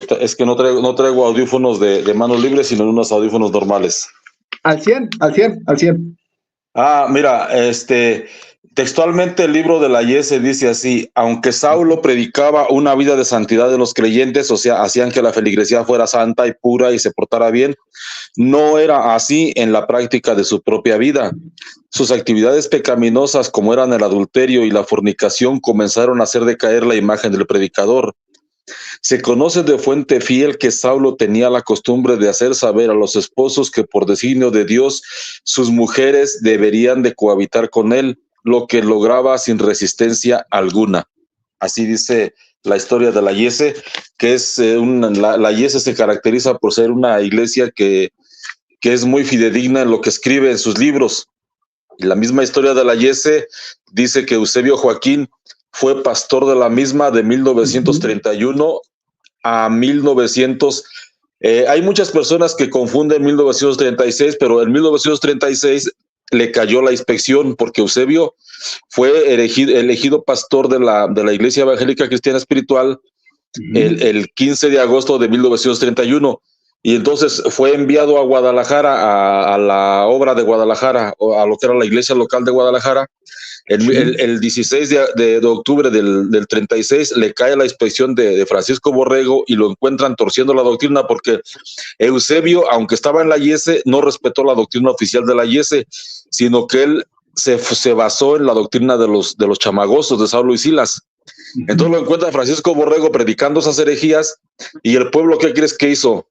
Es que no traigo audífonos de manos libres, sino unos audífonos normales. Al 100, al 100, al 100. Mira, textualmente el libro de la Yese dice así: aunque Saulo predicaba una vida de santidad de los creyentes, o sea, hacían que la feligresía fuera santa y pura y se portara bien, no era así en la práctica de su propia vida. Sus actividades pecaminosas, como eran el adulterio y la fornicación, comenzaron a hacer decaer la imagen del predicador. Se conoce de fuente fiel que Saulo tenía la costumbre de hacer saber a los esposos que por designio de Dios sus mujeres deberían de cohabitar con él, lo que lograba sin resistencia alguna. Así dice la historia de la Yese, que es la Yese se caracteriza por ser una iglesia que es muy fidedigna en lo que escribe en sus libros. Y la misma historia de la Yese dice que Eusebio Joaquín fue pastor de la misma de 1931 a 1900. Hay muchas personas que confunden 1936, pero en 1936 le cayó la inspección porque Eusebio fue elegido pastor de la Iglesia Evangélica Cristiana Espiritual el 15 de agosto de 1931. Y entonces fue enviado a Guadalajara, a la obra de Guadalajara, a lo que era la iglesia local de Guadalajara. El 16 de octubre del 36 le cae la inspección de Francisco Borrego y lo encuentran torciendo la doctrina porque Eusebio, aunque estaba en la Yese, no respetó la doctrina oficial de la Yese, sino que él se basó en la doctrina de los chamagosos de Saulo y Silas. Entonces lo encuentra Francisco Borrego predicando esas herejías y el pueblo, ¿qué crees que hizo?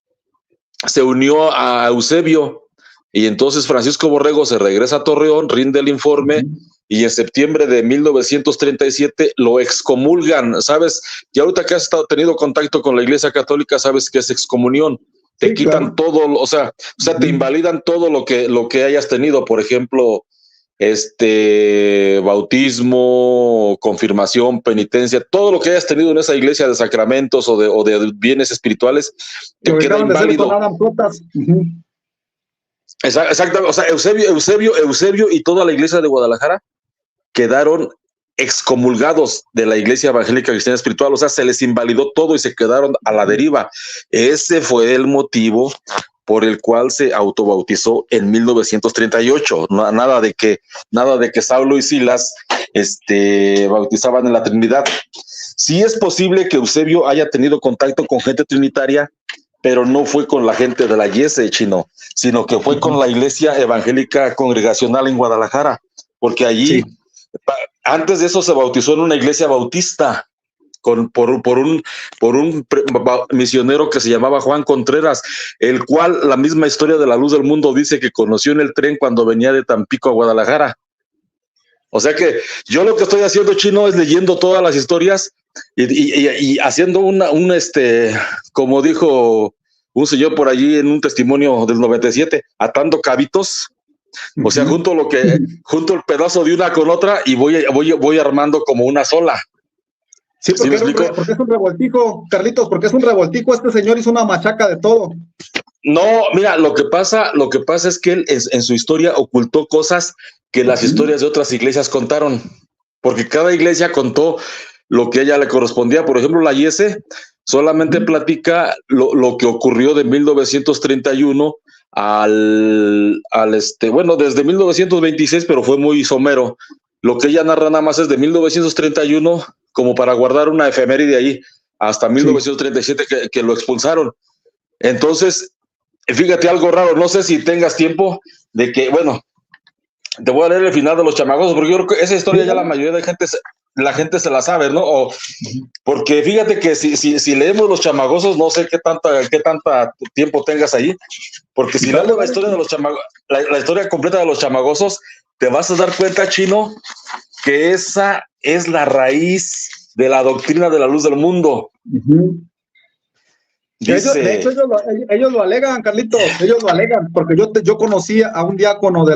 Se unió a Eusebio y entonces Francisco Borrego se regresa a Torreón, rinde el informe y en septiembre de 1937 lo excomulgan. ¿Sabes? Y ahorita que has tenido contacto con la Iglesia Católica, sabes que es excomunión. Te quitan todo, o sea, te invalidan todo lo que hayas tenido, por ejemplo, bautismo, confirmación, penitencia, todo lo que hayas tenido en esa iglesia de sacramentos o de bienes espirituales, te queda inválido. Exactamente, o sea, Eusebio y toda la iglesia de Guadalajara quedaron excomulgados de la Iglesia Evangélica Cristiana Espiritual, o sea, se les invalidó todo y se quedaron a la deriva. Ese fue el motivo por el cual se autobautizó en 1938. Nada de que Saulo y Silas bautizaban en la Trinidad. Sí es posible que Eusebio haya tenido contacto con gente trinitaria, pero no fue con la gente de la Yese, Chino, sino que fue con la Iglesia Evangélica Congregacional en Guadalajara, porque allí, antes de eso, se bautizó en una iglesia bautista por un misionero que se llamaba Juan Contreras, el cual la misma historia de la Luz del Mundo dice que conoció en el tren cuando venía de Tampico a Guadalajara. O sea que yo lo que estoy haciendo, Chino, es leyendo todas las historias y haciendo como dijo un señor por allí en un testimonio del 97, atando cabitos. O sea, junto el pedazo de una con otra y voy armando como una sola. Sí, porque es un revoltijo, Carlitos, porque es un revoltijo. Este señor hizo una machaca de todo. No, mira, lo que pasa es que él en su historia ocultó cosas que las historias de otras iglesias contaron, porque cada iglesia contó lo que a ella le correspondía. Por ejemplo, la Yese solamente platica lo que ocurrió de 1931 desde 1926, pero fue muy somero. Lo que ella narra nada más es de 1931, como para guardar una efeméride ahí, hasta 1937 que lo expulsaron. Entonces, fíjate algo raro, no sé si tengas tiempo de que, bueno, te voy a leer el final de los chamagosos, porque yo creo que esa historia ya la mayoría de la gente se la sabe, ¿no? Porque fíjate que si leemos los chamagosos, no sé qué tanta tiempo tengas ahí, porque si leemos la historia de los la historia completa de los chamagosos, te vas a dar cuenta, Chino, que esa es la raíz de la doctrina de la luz del mundo. Dice, de hecho, ellos lo alegan, Carlitos, ellos lo alegan, porque yo conocí a un diácono de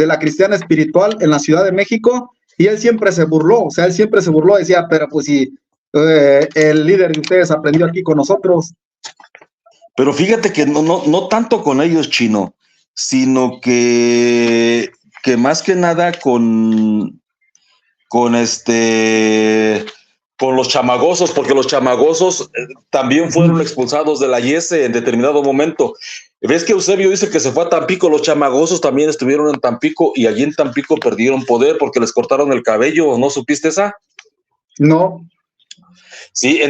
la Cristiana Espiritual en la Ciudad de México y él siempre se burló, decía, pero pues si el líder de ustedes aprendió aquí con nosotros. Pero fíjate que no tanto con ellos, Chino, sino que más que nada con con los chamagosos, porque los chamagosos también fueron expulsados de la IESE en determinado momento. ¿Ves que Eusebio dice que se fue a Tampico? Los chamagosos también estuvieron en Tampico y allí en Tampico perdieron poder porque les cortaron el cabello. ¿No supiste esa? No. Sí,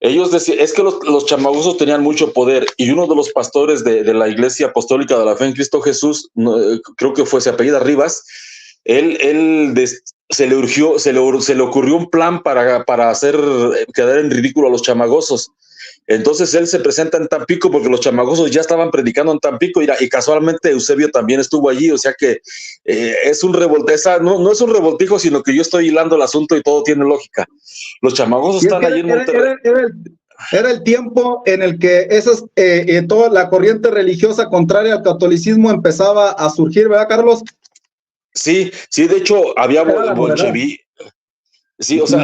ellos decían, es que los chamagosos tenían mucho poder y uno de los pastores de la Iglesia Apostólica de la Fe en Cristo Jesús, creo que se apellida Rivas, se le ocurrió un plan para hacer quedar en ridículo a los chamagosos. Entonces él se presenta en Tampico porque los chamagosos ya estaban predicando en Tampico y casualmente Eusebio también estuvo allí, o sea que es un revoltijo, no es un revoltijo, sino que yo estoy hilando el asunto y todo tiene lógica. Los chamagosos están allí en Monterrey. Era el tiempo en el que toda la corriente religiosa contraria al catolicismo empezaba a surgir, ¿verdad, Carlos? Sí, de hecho había bolcheviques. Sí, o sea,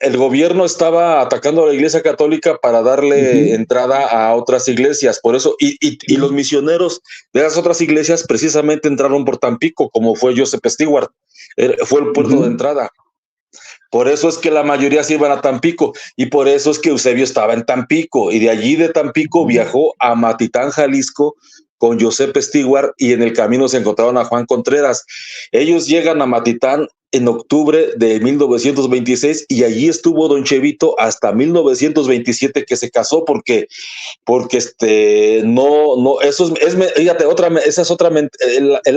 el gobierno estaba atacando a la Iglesia Católica para darle entrada a otras iglesias, por eso, y los misioneros de esas otras iglesias precisamente entraron por Tampico, como fue Joseph Stewart, fue el puerto de entrada. Por eso es que la mayoría se iban a Tampico, y por eso es que Eusebio estaba en Tampico, y de allí de Tampico viajó a Matitán, Jalisco, con Joseph Stewart, y en el camino se encontraron a Juan Contreras. Ellos llegan a Matitán en octubre de 1926 y allí estuvo don Chevito hasta 1927 que se casó porque el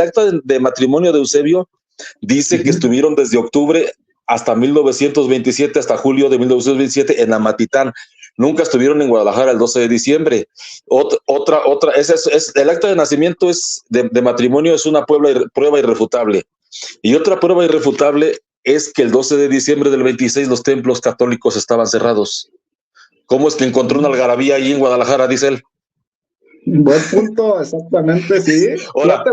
acta de matrimonio de Eusebio dice que estuvieron desde octubre hasta 1927, hasta julio de 1927 en Amatitán. Nunca estuvieron en Guadalajara el 12 de diciembre. El acta de nacimiento de matrimonio es una prueba irrefutable. Y otra prueba irrefutable es que el 12 de diciembre del 26 los templos católicos estaban cerrados. ¿Cómo es que encontró una algarabía ahí en Guadalajara, dice él? Buen punto, exactamente, sí. Ahora,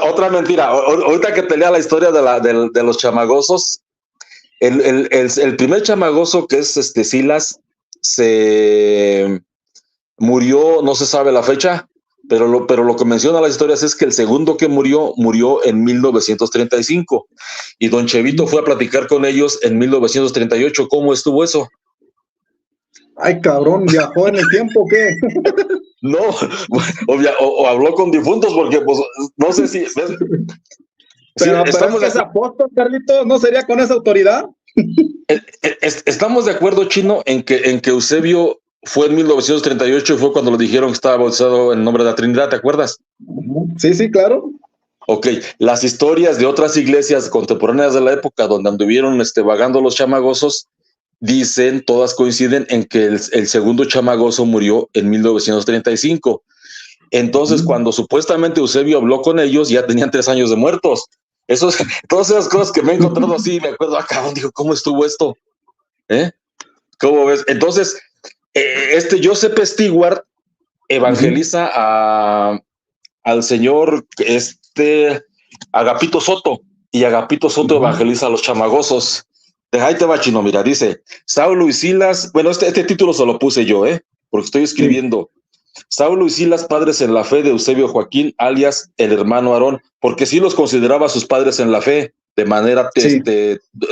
otra mentira. Ahorita que te lea la historia de los chamagosos, el primer chamagoso, que es Silas, se murió, no se sabe la fecha, pero lo que menciona las historias es que el segundo que murió en 1935 y don Chevito fue a platicar con ellos en 1938. ¿Cómo estuvo eso? Ay, cabrón, ¿viajó en el tiempo o qué? No, o habló con difuntos porque pues no sé si... Pero es que es apóstol, Carlito, ¿no sería con esa autoridad? Estamos de acuerdo, Chino, en que Eusebio fue en 1938 y fue cuando le dijeron que estaba bautizado en nombre de la Trinidad, ¿te acuerdas? Sí, claro. Ok, las historias de otras iglesias contemporáneas de la época donde anduvieron vagando los chamagosos, dicen, todas coinciden en que el segundo chamagoso murió en 1935. Entonces, cuando supuestamente Eusebio habló con ellos, ya tenían 3 años de muertos. Todas esas cosas que me he encontrado así, me acuerdo, cabrón, digo, ¿cómo estuvo esto? ¿Cómo ves? Entonces, Joseph Stewart evangeliza al señor Agapito Soto, y Agapito Soto evangeliza a los chamagosos. Ahí te va, Chino, mira, dice, Saulo y Silas, bueno, este título se lo puse yo, porque estoy escribiendo. Saulo y Silas, padres en la fe de Eusebio Joaquín, alias el hermano Aarón, porque sí los consideraba sus padres en la fe, de manera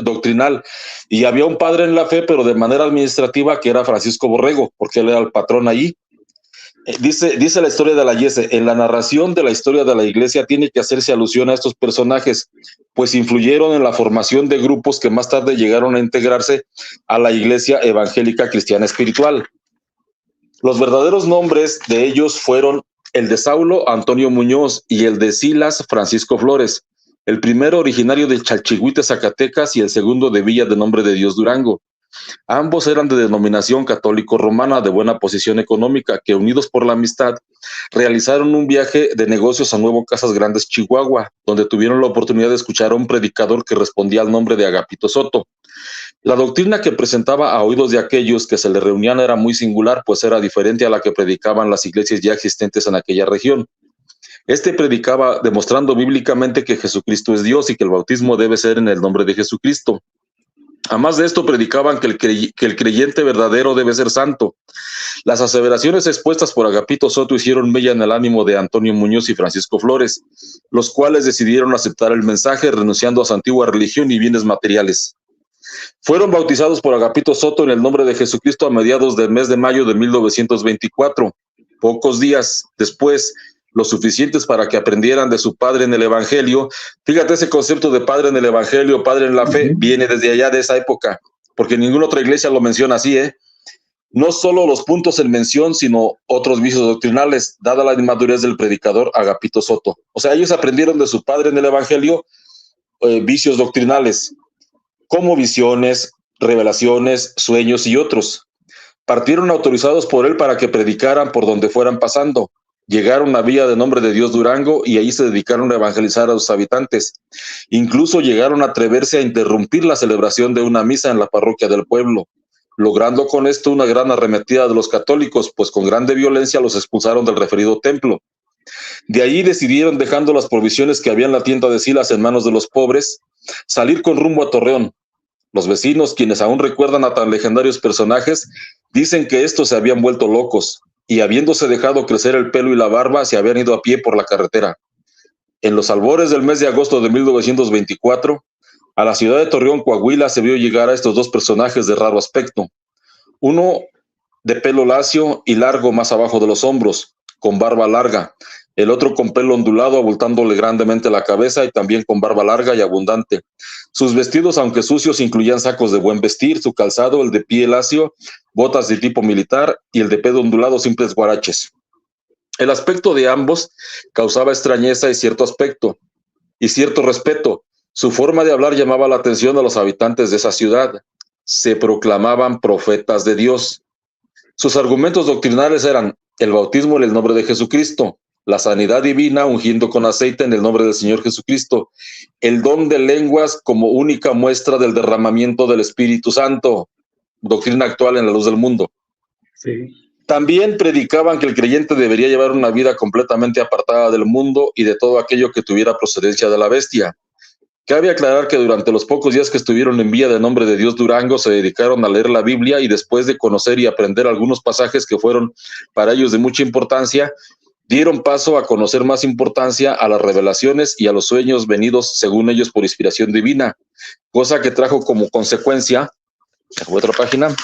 doctrinal. Y había un padre en la fe, pero de manera administrativa, que era Francisco Borrego, porque él era el patrón allí. Dice la historia de la IESE, en la narración de la historia de la iglesia tiene que hacerse alusión a estos personajes, pues influyeron en la formación de grupos que más tarde llegaron a integrarse a la iglesia evangélica cristiana espiritual. Los verdaderos nombres de ellos fueron el de Saulo, Antonio Muñoz, y el de Silas, Francisco Flores. El primero originario de Chalchihuite, Zacatecas, y el segundo de Villa de Nombre de Dios, Durango. Ambos eran de denominación católico-romana de buena posición económica, que unidos por la amistad, realizaron un viaje de negocios a Nuevo Casas Grandes, Chihuahua, donde tuvieron la oportunidad de escuchar a un predicador que respondía al nombre de Agapito Soto. La doctrina que presentaba a oídos de aquellos que se le reunían era muy singular, pues era diferente a la que predicaban las iglesias ya existentes en aquella región. Predicaba demostrando bíblicamente que Jesucristo es Dios y que el bautismo debe ser en el nombre de Jesucristo. Además de esto, predicaban que el creyente verdadero debe ser santo. Las aseveraciones expuestas por Agapito Soto hicieron mella en el ánimo de Antonio Muñoz y Francisco Flores, los cuales decidieron aceptar el mensaje renunciando a su antigua religión y bienes materiales. Fueron bautizados por Agapito Soto en el nombre de Jesucristo a mediados del mes de mayo de 1924. Pocos días después, lo suficientes para que aprendieran de su padre en el Evangelio. Fíjate, ese concepto de padre en el Evangelio, padre en la fe, viene desde allá de esa época, porque ninguna otra iglesia lo menciona así, ¿eh? No solo los puntos en mención, sino otros vicios doctrinales, dada la inmadurez del predicador Agapito Soto. O sea, ellos aprendieron de su padre en el Evangelio vicios doctrinales, como visiones, revelaciones, sueños y otros. Partieron autorizados por él para que predicaran por donde fueran pasando. Llegaron a Villa de Nombre de Dios Durango y ahí se dedicaron a evangelizar a sus habitantes. Incluso llegaron a atreverse a interrumpir la celebración de una misa en la parroquia del pueblo, logrando con esto una gran arremetida de los católicos, pues con grande violencia los expulsaron del referido templo. De allí decidieron, dejando las provisiones que había en la tienda de Silas en manos de los pobres, salir con rumbo a Torreón. Los vecinos, quienes aún recuerdan a tan legendarios personajes, dicen que estos se habían vuelto locos y, habiéndose dejado crecer el pelo y la barba, se habían ido a pie por la carretera. En los albores del mes de agosto de 1924, a la ciudad de Torreón, Coahuila, se vio llegar a estos dos personajes de raro aspecto. Uno de pelo lacio y largo más abajo de los hombros, con barba larga. El otro con pelo ondulado, abultándole grandemente la cabeza y también con barba larga y abundante. Sus vestidos, aunque sucios, incluían sacos de buen vestir, su calzado, el de pie lacio, botas de tipo militar y el de pelo ondulado, simples guaraches. El aspecto de ambos causaba extrañeza y cierto respeto. Su forma de hablar llamaba la atención a los habitantes de esa ciudad. Se proclamaban profetas de Dios. Sus argumentos doctrinales eran el bautismo en el nombre de Jesucristo, la sanidad divina ungiendo con aceite en el nombre del Señor Jesucristo, el don de lenguas como única muestra del derramamiento del Espíritu Santo, doctrina actual en la luz del mundo. Sí. También predicaban que el creyente debería llevar una vida completamente apartada del mundo y de todo aquello que tuviera procedencia de la bestia. Cabe aclarar que durante los pocos días que estuvieron en Villa de Nombre de Dios Durango se dedicaron a leer la Biblia y, después de conocer y aprender algunos pasajes que fueron para ellos de mucha importancia, dieron paso a conocer más importancia a las revelaciones y a los sueños venidos según ellos por inspiración divina, cosa que trajo como consecuencia, otra página,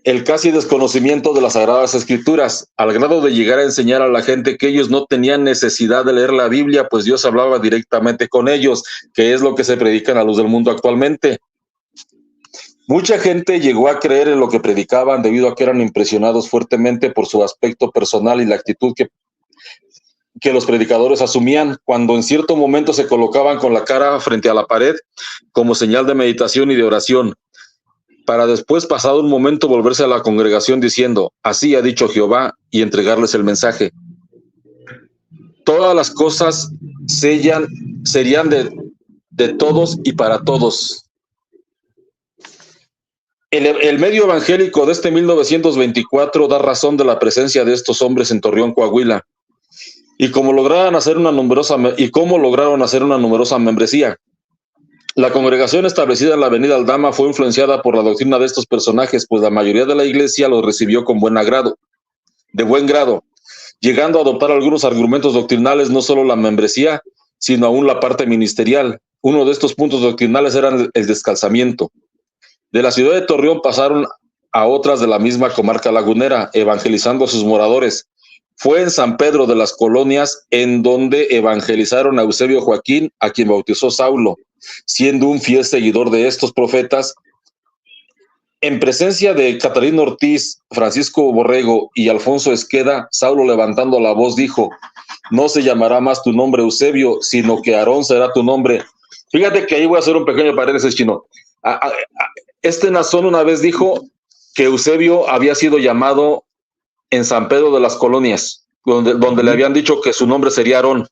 el casi desconocimiento de las Sagradas Escrituras, al grado de llegar a enseñar a la gente que ellos no tenían necesidad de leer la Biblia, pues Dios hablaba directamente con ellos, que es lo que se predica en la luz del mundo actualmente. Mucha gente llegó a creer en lo que predicaban debido a que eran impresionados fuertemente por su aspecto personal y la actitud que los predicadores asumían cuando en cierto momento se colocaban con la cara frente a la pared como señal de meditación y de oración, para después, pasado un momento, volverse a la congregación diciendo, así ha dicho Jehová, y entregarles el mensaje. Todas las cosas serían de todos y para todos. El medio evangélico de este 1924 da razón de la presencia de estos hombres en Torreón, Coahuila, y cómo lograron hacer una numerosa membresía. La congregación establecida en la avenida Aldama fue influenciada por la doctrina de estos personajes, pues la mayoría de la iglesia los recibió con de buen grado, llegando a adoptar algunos argumentos doctrinales, no solo la membresía, sino aún la parte ministerial. Uno de estos puntos doctrinales era el descalzamiento. De la ciudad de Torreón pasaron a otras de la misma comarca lagunera, evangelizando a sus moradores. Fue en San Pedro de las Colonias en donde evangelizaron a Eusebio Joaquín, a quien bautizó Saulo, siendo un fiel seguidor de estos profetas. En presencia de Catalino Ortiz, Francisco Borrego y Alfonso Esqueda, Saulo, levantando la voz, dijo, no se llamará más tu nombre Eusebio, sino que Aarón será tu nombre. Fíjate que ahí voy a hacer un pequeño paréntesis, Chino. Este Nazón una vez dijo que Eusebio había sido llamado en San Pedro de las Colonias, donde le habían dicho que su nombre sería Aarón.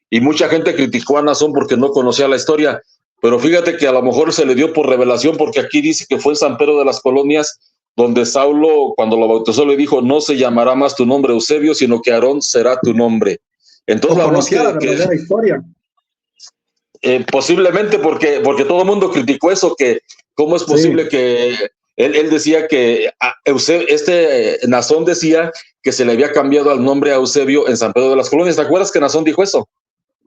Y mucha gente criticó a Nazón porque no conocía la historia, pero fíjate que a lo mejor se le dio por revelación, porque aquí dice que fue en San Pedro de las Colonias, donde Saulo, cuando lo bautizó, le dijo, no se llamará más tu nombre Eusebio, sino que Aarón será tu nombre. Entonces no conocía la verdadera historia. Posiblemente porque todo el mundo criticó eso, que cómo es posible que él decía que Nazón decía que se le había cambiado el nombre a Eusebio en San Pedro de las Colonias. ¿Te acuerdas que Nazón dijo eso?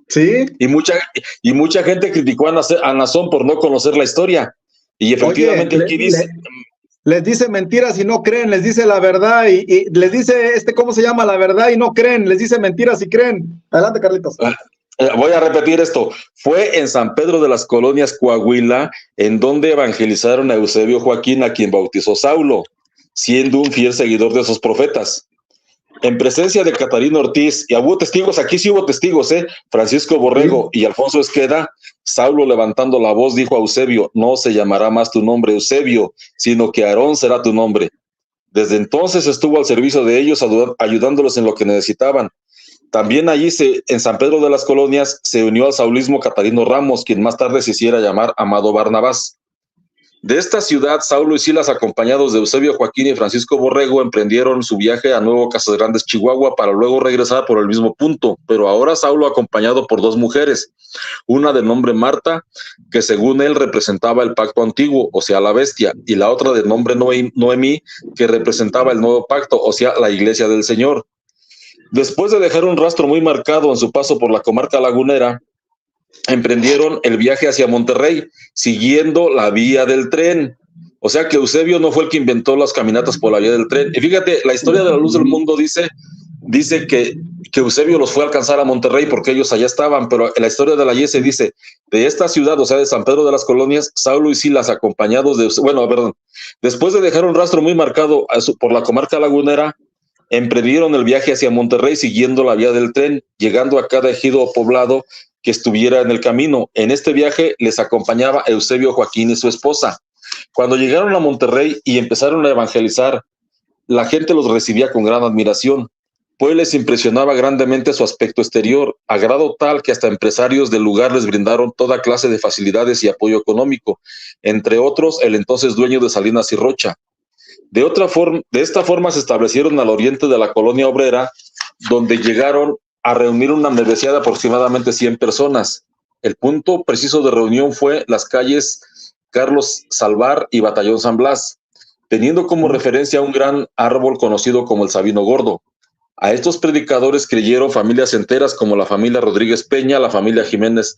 Sí. Y mucha gente criticó a Nazón por no conocer la historia. Y efectivamente Oye, aquí dice... les dice mentiras y no creen, les dice la verdad y les dice, ¿cómo se llama? La verdad y no creen, les dice mentiras y creen. Adelante, Carlitos. Voy a repetir esto. Fue en San Pedro de las Colonias, Coahuila, en donde evangelizaron a Eusebio Joaquín, a quien bautizó Saulo, siendo un fiel seguidor de esos profetas. En presencia de Catarino Ortiz, y hubo testigos, aquí sí hubo testigos, Francisco Borrego y Alfonso Esqueda, Saulo levantando la voz dijo a Eusebio, no se llamará más tu nombre Eusebio, sino que Aarón será tu nombre. Desde entonces estuvo al servicio de ellos, ayudándolos en lo que necesitaban. También allí, en San Pedro de las Colonias, se unió al saulismo Catarino Ramos, quien más tarde se hiciera llamar Amado Barnabás. De esta ciudad, Saulo y Silas, acompañados de Eusebio Joaquín y Francisco Borrego, emprendieron su viaje a Nuevo Casas Grandes, Chihuahua, para luego regresar por el mismo punto, pero ahora Saulo acompañado por dos mujeres, una de nombre Marta, que según él representaba el pacto antiguo, o sea, la bestia, y la otra de nombre Noemí, que representaba el nuevo pacto, o sea, la iglesia del Señor. Después de dejar un rastro muy marcado en su paso por la comarca lagunera, emprendieron el viaje hacia Monterrey, siguiendo la vía del tren. O sea que Eusebio no fue el que inventó las caminatas por la vía del tren. Y fíjate, la historia de la Luz del Mundo dice que Eusebio los fue a alcanzar a Monterrey porque ellos allá estaban, pero en la historia de la Yese dice, de esta ciudad, o sea, de San Pedro de las Colonias, Saulo y Silas, acompañados de, después de dejar un rastro muy marcado por la comarca lagunera, emprendieron el viaje hacia Monterrey siguiendo la vía del tren, llegando a cada ejido o poblado que estuviera en el camino. En este viaje les acompañaba Eusebio Joaquín y su esposa. Cuando llegaron a Monterrey y empezaron a evangelizar, la gente los recibía con gran admiración, pues les impresionaba grandemente su aspecto exterior, a grado tal que hasta empresarios del lugar les brindaron toda clase de facilidades y apoyo económico, entre otros el entonces dueño de Salinas y Rocha. De esta forma se establecieron al oriente de la colonia obrera, donde llegaron a reunir una membresía de aproximadamente 100 personas. El punto preciso de reunión fue las calles Carlos Salvar y Batallón San Blas, teniendo como referencia un gran árbol conocido como el Sabino Gordo. A estos predicadores creyeron familias enteras como la familia Rodríguez Peña, la familia Jiménez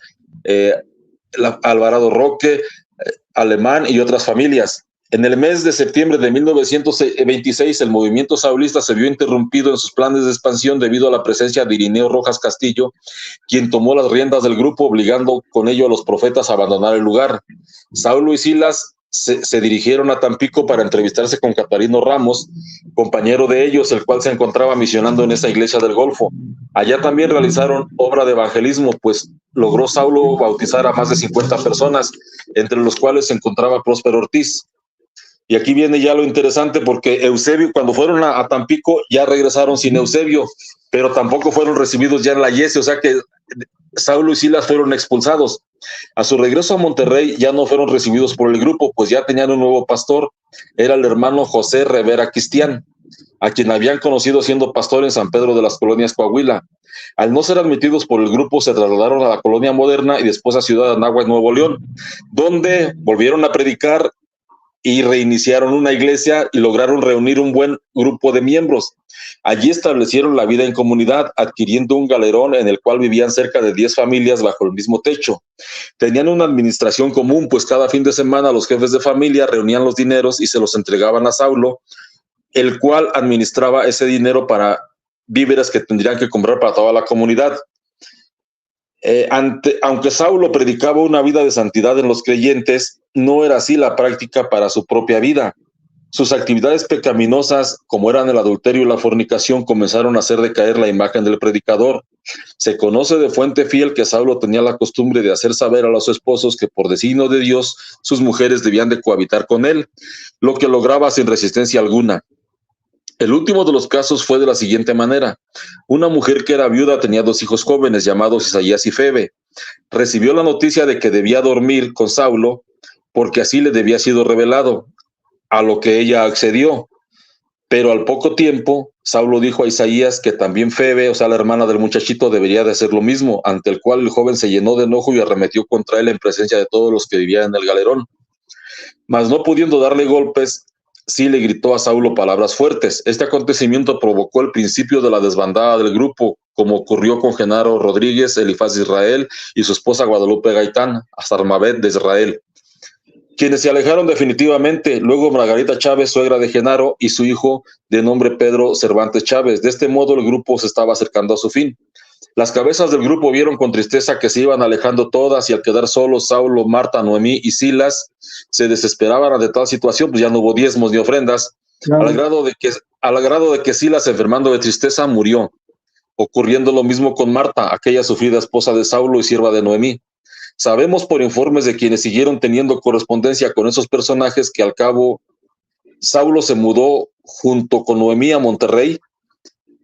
Alvarado Roque, Alemán y otras familias. En el mes de septiembre de 1926, el movimiento saulista se vio interrumpido en sus planes de expansión debido a la presencia de Irineo Rojas Castillo, quien tomó las riendas del grupo, obligando con ello a los profetas a abandonar el lugar. Saulo y Silas se dirigieron a Tampico para entrevistarse con Catarino Ramos, compañero de ellos, el cual se encontraba misionando en esa iglesia del Golfo. Allá también realizaron obra de evangelismo, pues logró Saulo bautizar a más de 50 personas, entre los cuales se encontraba Próspero Ortiz. Y aquí viene ya lo interesante, porque Eusebio, cuando fueron a Tampico, ya regresaron sin Eusebio, pero tampoco fueron recibidos ya en la Yese, o sea que Saulo y Silas fueron expulsados. A su regreso a Monterrey ya no fueron recibidos por el grupo, pues ya tenían un nuevo pastor, era el hermano José Rivera Cristián, a quien habían conocido siendo pastor en San Pedro de las Colonias, Coahuila. Al no ser admitidos por el grupo, se trasladaron a la colonia moderna y después a Ciudad de Anáhuac, Nuevo León, donde volvieron a predicar y reiniciaron una iglesia y lograron reunir un buen grupo de miembros. Allí establecieron la vida en comunidad, adquiriendo un galerón en el cual vivían cerca de 10 familias bajo el mismo techo. Tenían una administración común, pues cada fin de semana los jefes de familia reunían los dineros y se los entregaban a Saulo, el cual administraba ese dinero para víveres que tendrían que comprar para toda la comunidad. Aunque Saulo predicaba una vida de santidad en los creyentes, no era así la práctica para su propia vida. Sus actividades pecaminosas, como eran el adulterio y la fornicación, comenzaron a hacer decaer la imagen del predicador. Se conoce de fuente fiel que Saulo tenía la costumbre de hacer saber a los esposos que por designio de Dios sus mujeres debían de cohabitar con él, lo que lograba sin resistencia alguna. El último de los casos fue de la siguiente manera. Una mujer que era viuda tenía 2 hijos jóvenes llamados Isaías y Febe. Recibió la noticia de que debía dormir con Saulo porque así le debía sido revelado, a lo que ella accedió. Pero al poco tiempo, Saulo dijo a Isaías que también Febe, o sea, la hermana del muchachito, debería de hacer lo mismo, ante el cual el joven se llenó de enojo y arremetió contra él en presencia de todos los que vivían en el galerón. Mas no pudiendo darle golpes, sí le gritó a Saulo palabras fuertes. Este acontecimiento provocó el principio de la desbandada del grupo, como ocurrió con Genaro Rodríguez, Elifaz de Israel y su esposa Guadalupe Gaitán, hasta Armabet de Israel. quienes se alejaron definitivamente. Luego Margarita Chávez, suegra de Genaro, y su hijo de nombre Pedro Cervantes Chávez. De este modo el grupo se estaba acercando a su fin. Las cabezas del grupo vieron con tristeza que se iban alejando todas, y al quedar solos Saulo, Marta, Noemí y Silas, se desesperaban ante tal situación, pues ya no hubo diezmos ni ofrendas, al grado de que Silas, enfermando de tristeza, murió, ocurriendo lo mismo con Marta, aquella sufrida esposa de Saulo y sierva de Noemí. Sabemos por informes de quienes siguieron teniendo correspondencia con esos personajes que al cabo Saulo se mudó junto con Noemí a Monterrey,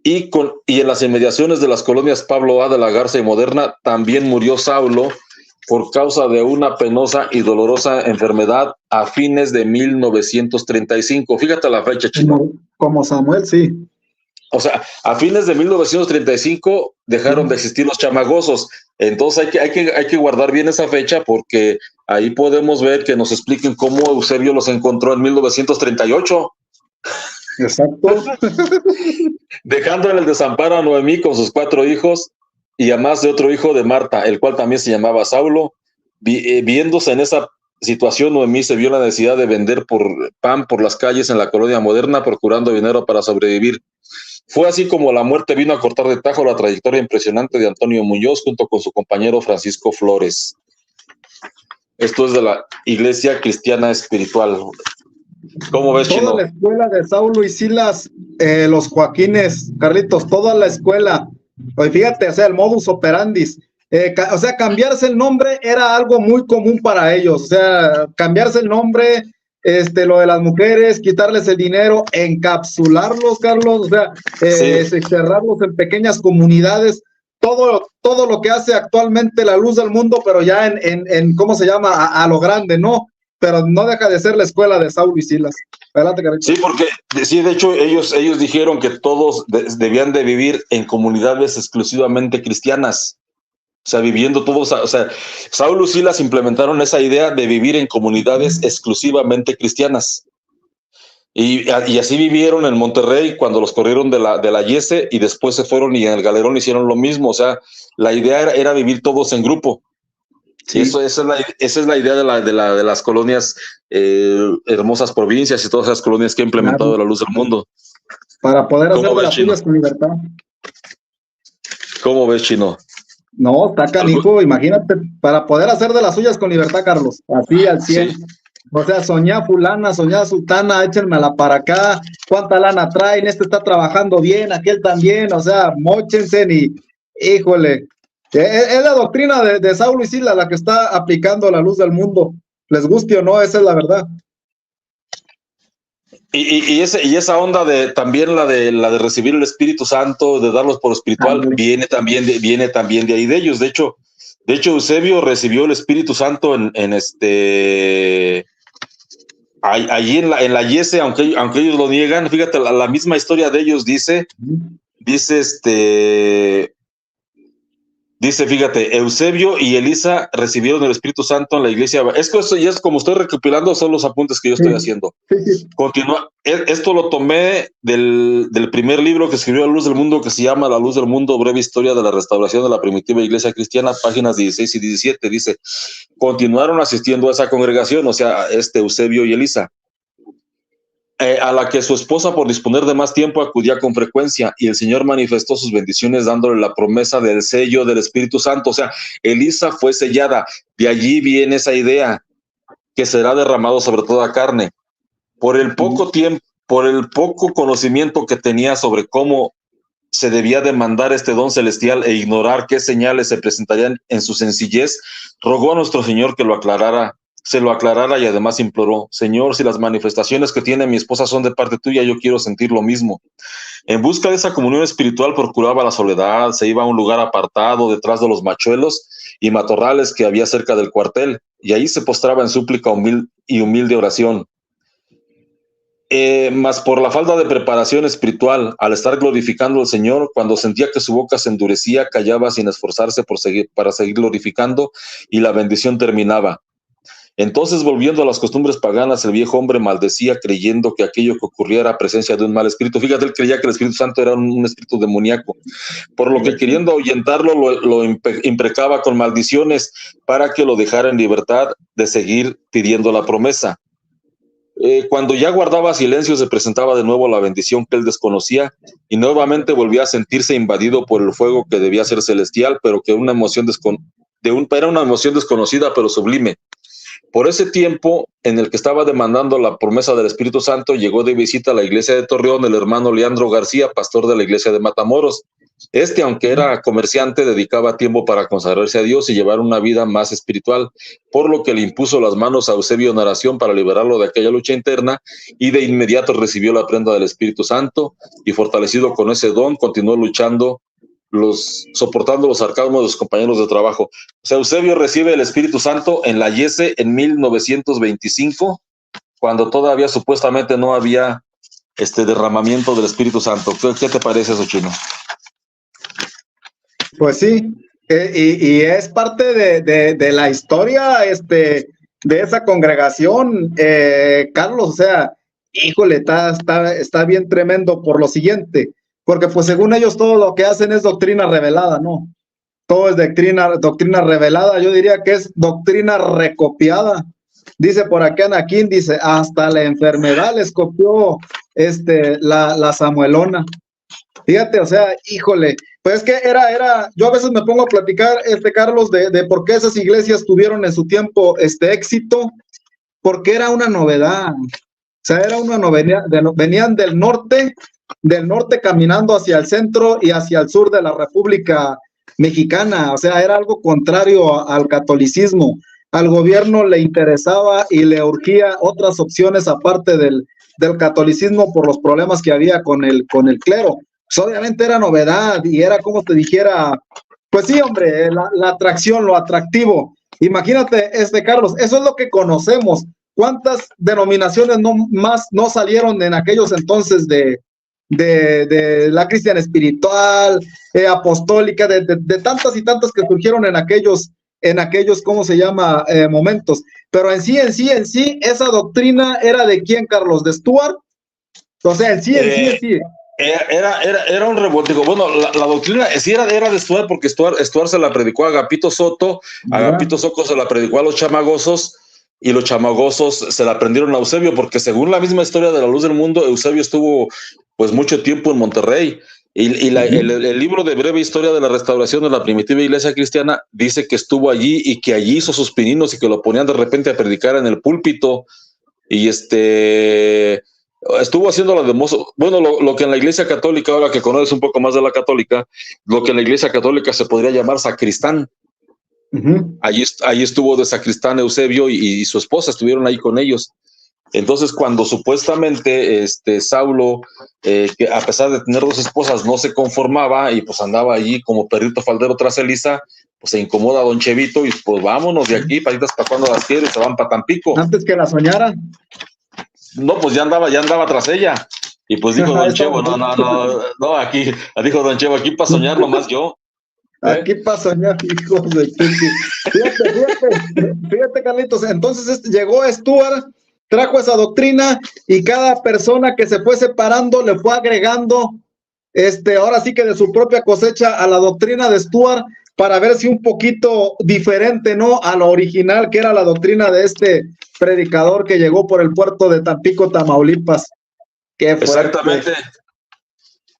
y en las inmediaciones de las colonias Pablo A de la Garza y Moderna también murió Saulo por causa de una penosa y dolorosa enfermedad a fines de 1935. Fíjate la fecha, Chino. Como Samuel, sí. O sea, a fines de 1935 dejaron de existir los chamagosos. Entonces hay que guardar bien esa fecha, porque ahí podemos ver que nos expliquen cómo Eusebio los encontró en 1938. Exacto. Dejando en el desamparo a Noemí con sus 4 hijos y a más de otro hijo de Marta, el cual también se llamaba Saulo. Viéndose en esa situación, Noemí se vio la necesidad de vender pan por las calles en la colonia Moderna, procurando dinero para sobrevivir. Fue así como la muerte vino a cortar de tajo la trayectoria impresionante de Antonio Muñoz junto con su compañero Francisco Flores. Esto es de la Iglesia Cristiana Espiritual. ¿Cómo ves, Chino? Toda la escuela de Saulo y Silas, los Joaquines, Carlitos, toda la escuela. Pues fíjate, o sea, el modus operandis. O sea, cambiarse el nombre era algo muy común para ellos. O sea, cambiarse el nombre, lo de las mujeres, quitarles el dinero, encapsularlos, Carlos, o sea, cerrarlos en pequeñas comunidades. Todo lo que hace actualmente la Luz del Mundo, pero ya en ¿cómo se llama? A lo grande, ¿no? Pero no deja de ser la escuela de Saulo y Silas. Adelante, Carlitos. Sí, porque sí, de hecho ellos dijeron que todos debían de vivir en comunidades exclusivamente cristianas. O sea, viviendo todos, o sea, Saulo y Silas implementaron esa idea de vivir en comunidades exclusivamente cristianas. Y así vivieron en Monterrey cuando los corrieron de la Yese, y después se fueron y en el Galerón hicieron lo mismo. O sea, la idea era vivir todos en grupo. Sí. Esa es la idea de las colonias, hermosas provincias y todas esas colonias que ha implementado, claro, la Luz del Mundo. Para poder hacer de las suyas con libertad. ¿Cómo ves, Chino? No, está canijo, imagínate, para poder hacer de las suyas con libertad, Carlos, así al 100. Sí. O sea, soñá fulana, soñá sultana, échenmela para acá, cuánta lana traen, está trabajando bien, aquel también, o sea, móchense y, híjole, es la doctrina de Saulo y Silas la que está aplicando la Luz del Mundo, les guste o no, esa es la verdad. Y esa onda también la de recibir el Espíritu Santo, de darlos por espiritual, viene también de ahí de ellos. De hecho, Eusebio recibió el Espíritu Santo allí en la Yese, aunque ellos lo niegan. Fíjate, la misma historia de ellos dice, fíjate, Eusebio y Elisa recibieron el Espíritu Santo en la iglesia. Es que esto ya es como estoy recopilando, son los apuntes que yo estoy haciendo. Continúa. Esto lo tomé del primer libro que escribió La Luz del Mundo, que se llama La Luz del Mundo, breve historia de la restauración de la primitiva iglesia cristiana, páginas 16 y 17. Dice, continuaron asistiendo a esa congregación, o sea, Eusebio y Elisa, a la que su esposa, por disponer de más tiempo, acudía con frecuencia, y el Señor manifestó sus bendiciones dándole la promesa del sello del Espíritu Santo. O sea, Elisa fue sellada. De allí viene esa idea, que será derramado sobre toda carne. Por el poco tiempo, por el poco conocimiento que tenía sobre cómo se debía demandar este don celestial e ignorar qué señales se presentarían en su sencillez, rogó a nuestro Señor que se lo aclarara, y además imploró: Señor, si las manifestaciones que tiene mi esposa son de parte tuya, yo quiero sentir lo mismo. En busca de esa comunión espiritual procuraba la soledad, se iba a un lugar apartado detrás de los machuelos y matorrales que había cerca del cuartel, y ahí se postraba en súplica humilde oración. Mas por la falta de preparación espiritual, al estar glorificando al Señor, cuando sentía que su boca se endurecía, callaba sin esforzarse para seguir glorificando, y la bendición terminaba. Entonces, volviendo a las costumbres paganas, el viejo hombre maldecía creyendo que aquello que ocurría era presencia de un mal espíritu. Fíjate, él creía que el Espíritu Santo era un espíritu demoníaco, por lo que queriendo ahuyentarlo, lo imprecaba con maldiciones para que lo dejara en libertad de seguir pidiendo la promesa. Cuando ya guardaba silencio, se presentaba de nuevo la bendición que él desconocía y nuevamente volvía a sentirse invadido por el fuego que debía ser celestial, pero que era una emoción desconocida pero sublime. Por ese tiempo en el que estaba demandando la promesa del Espíritu Santo, llegó de visita a la iglesia de Torreón el hermano Leandro García, pastor de la iglesia de Matamoros. Aunque era comerciante, dedicaba tiempo para consagrarse a Dios y llevar una vida más espiritual, por lo que le impuso las manos a Eusebio en oración para liberarlo de aquella lucha interna, y de inmediato recibió la prenda del Espíritu Santo, y fortalecido con ese don, continuó luchando, soportando los sarcasmos de sus compañeros de trabajo. O sea, Eusebio recibe el Espíritu Santo en la Yese en 1925, cuando todavía supuestamente no había derramamiento del Espíritu Santo. ¿Qué te parece eso, Chino? Pues sí, y es parte de la historia de esa congregación, Carlos. O sea, híjole, está bien tremendo por lo siguiente, porque pues según ellos todo lo que hacen es doctrina revelada, ¿no? Todo es doctrina revelada. Yo diría que es doctrina recopiada. Dice por acá Anaquín, dice, hasta la enfermedad les copió la Samuelona. Fíjate, o sea, híjole, pues es que yo a veces me pongo a platicar, Carlos, de por qué esas iglesias tuvieron en su tiempo éxito, porque era una novedad. O sea, era una novedad, venían del norte caminando hacia el centro y hacia el sur de la República Mexicana. O sea, era algo contrario al catolicismo. Al gobierno le interesaba y le urgía otras opciones aparte del catolicismo por los problemas que había con el clero. Pues obviamente era novedad y era, como te dijera, pues sí, hombre, la atracción, lo atractivo. Imagínate, Carlos, eso es lo que conocemos. ¿Cuántas denominaciones no salieron en aquellos entonces de la cristiana espiritual, apostólica, de tantas y tantas que surgieron en aquellos, ¿cómo se llama? Momentos. Pero en sí, esa doctrina era ¿de quién, Carlos? ¿De Stuart? O sea, en sí. Era un revoltijo. Bueno, la doctrina sí era de Stuart, porque Stuart se la predicó a Agapito Soto, Agapito Soto se la predicó a los chamagosos, y los chamagosos se la aprendieron a Eusebio, porque según la misma historia de La Luz del Mundo, Eusebio estuvo pues mucho tiempo en Monterrey, y el libro de Breve Historia de la Restauración de la Primitiva Iglesia Cristiana dice que estuvo allí y que allí hizo sus pininos y que lo ponían de repente a predicar en el púlpito, y estuvo haciendo la de mozo. Bueno, lo que en la Iglesia Católica, ahora que conoces un poco más de la católica, lo que en la Iglesia Católica se podría llamar sacristán. Allí estuvo de sacristán Eusebio y su esposa, estuvieron ahí con ellos. Entonces, cuando supuestamente Saulo, que a pesar de tener dos esposas, no se conformaba y pues andaba allí como perrito faldero tras Elisa, pues se incomoda a don Chevito y pues vámonos de aquí, patitas para cuando las quiere, se van para Tampico. Antes que la soñara. No, pues ya andaba tras ella. Y pues dijo don Chevo, no, aquí, dijo don Chevo, aquí para soñar nomás yo. Aquí para soñar, hijos de fíjate, Carlitos. Entonces llegó Stuart, trajo esa doctrina y cada persona que se fue separando le fue agregando, ahora sí que de su propia cosecha a la doctrina de Stuart, para ver si un poquito diferente, ¿no? A lo original que era la doctrina de predicador que llegó por el puerto de Tampico, Tamaulipas. Qué fuerte. Exactamente.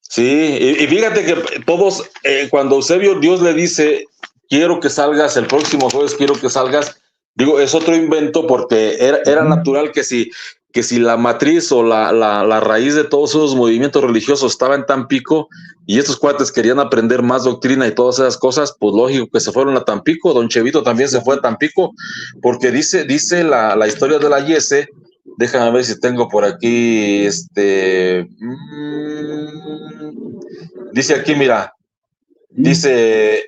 Sí, y fíjate que todos, cuando Eusebio, Dios le dice, quiero que salgas el próximo jueves, quiero que salgas, digo, es otro invento, porque era natural que si la matriz o la raíz de todos esos movimientos religiosos estaba en Tampico y estos cuates querían aprender más doctrina y todas esas cosas, pues lógico que se fueron a Tampico. Don Chevito también se fue a Tampico, porque dice la historia de la Yese. Déjame ver si tengo por aquí, dice aquí, mira, dice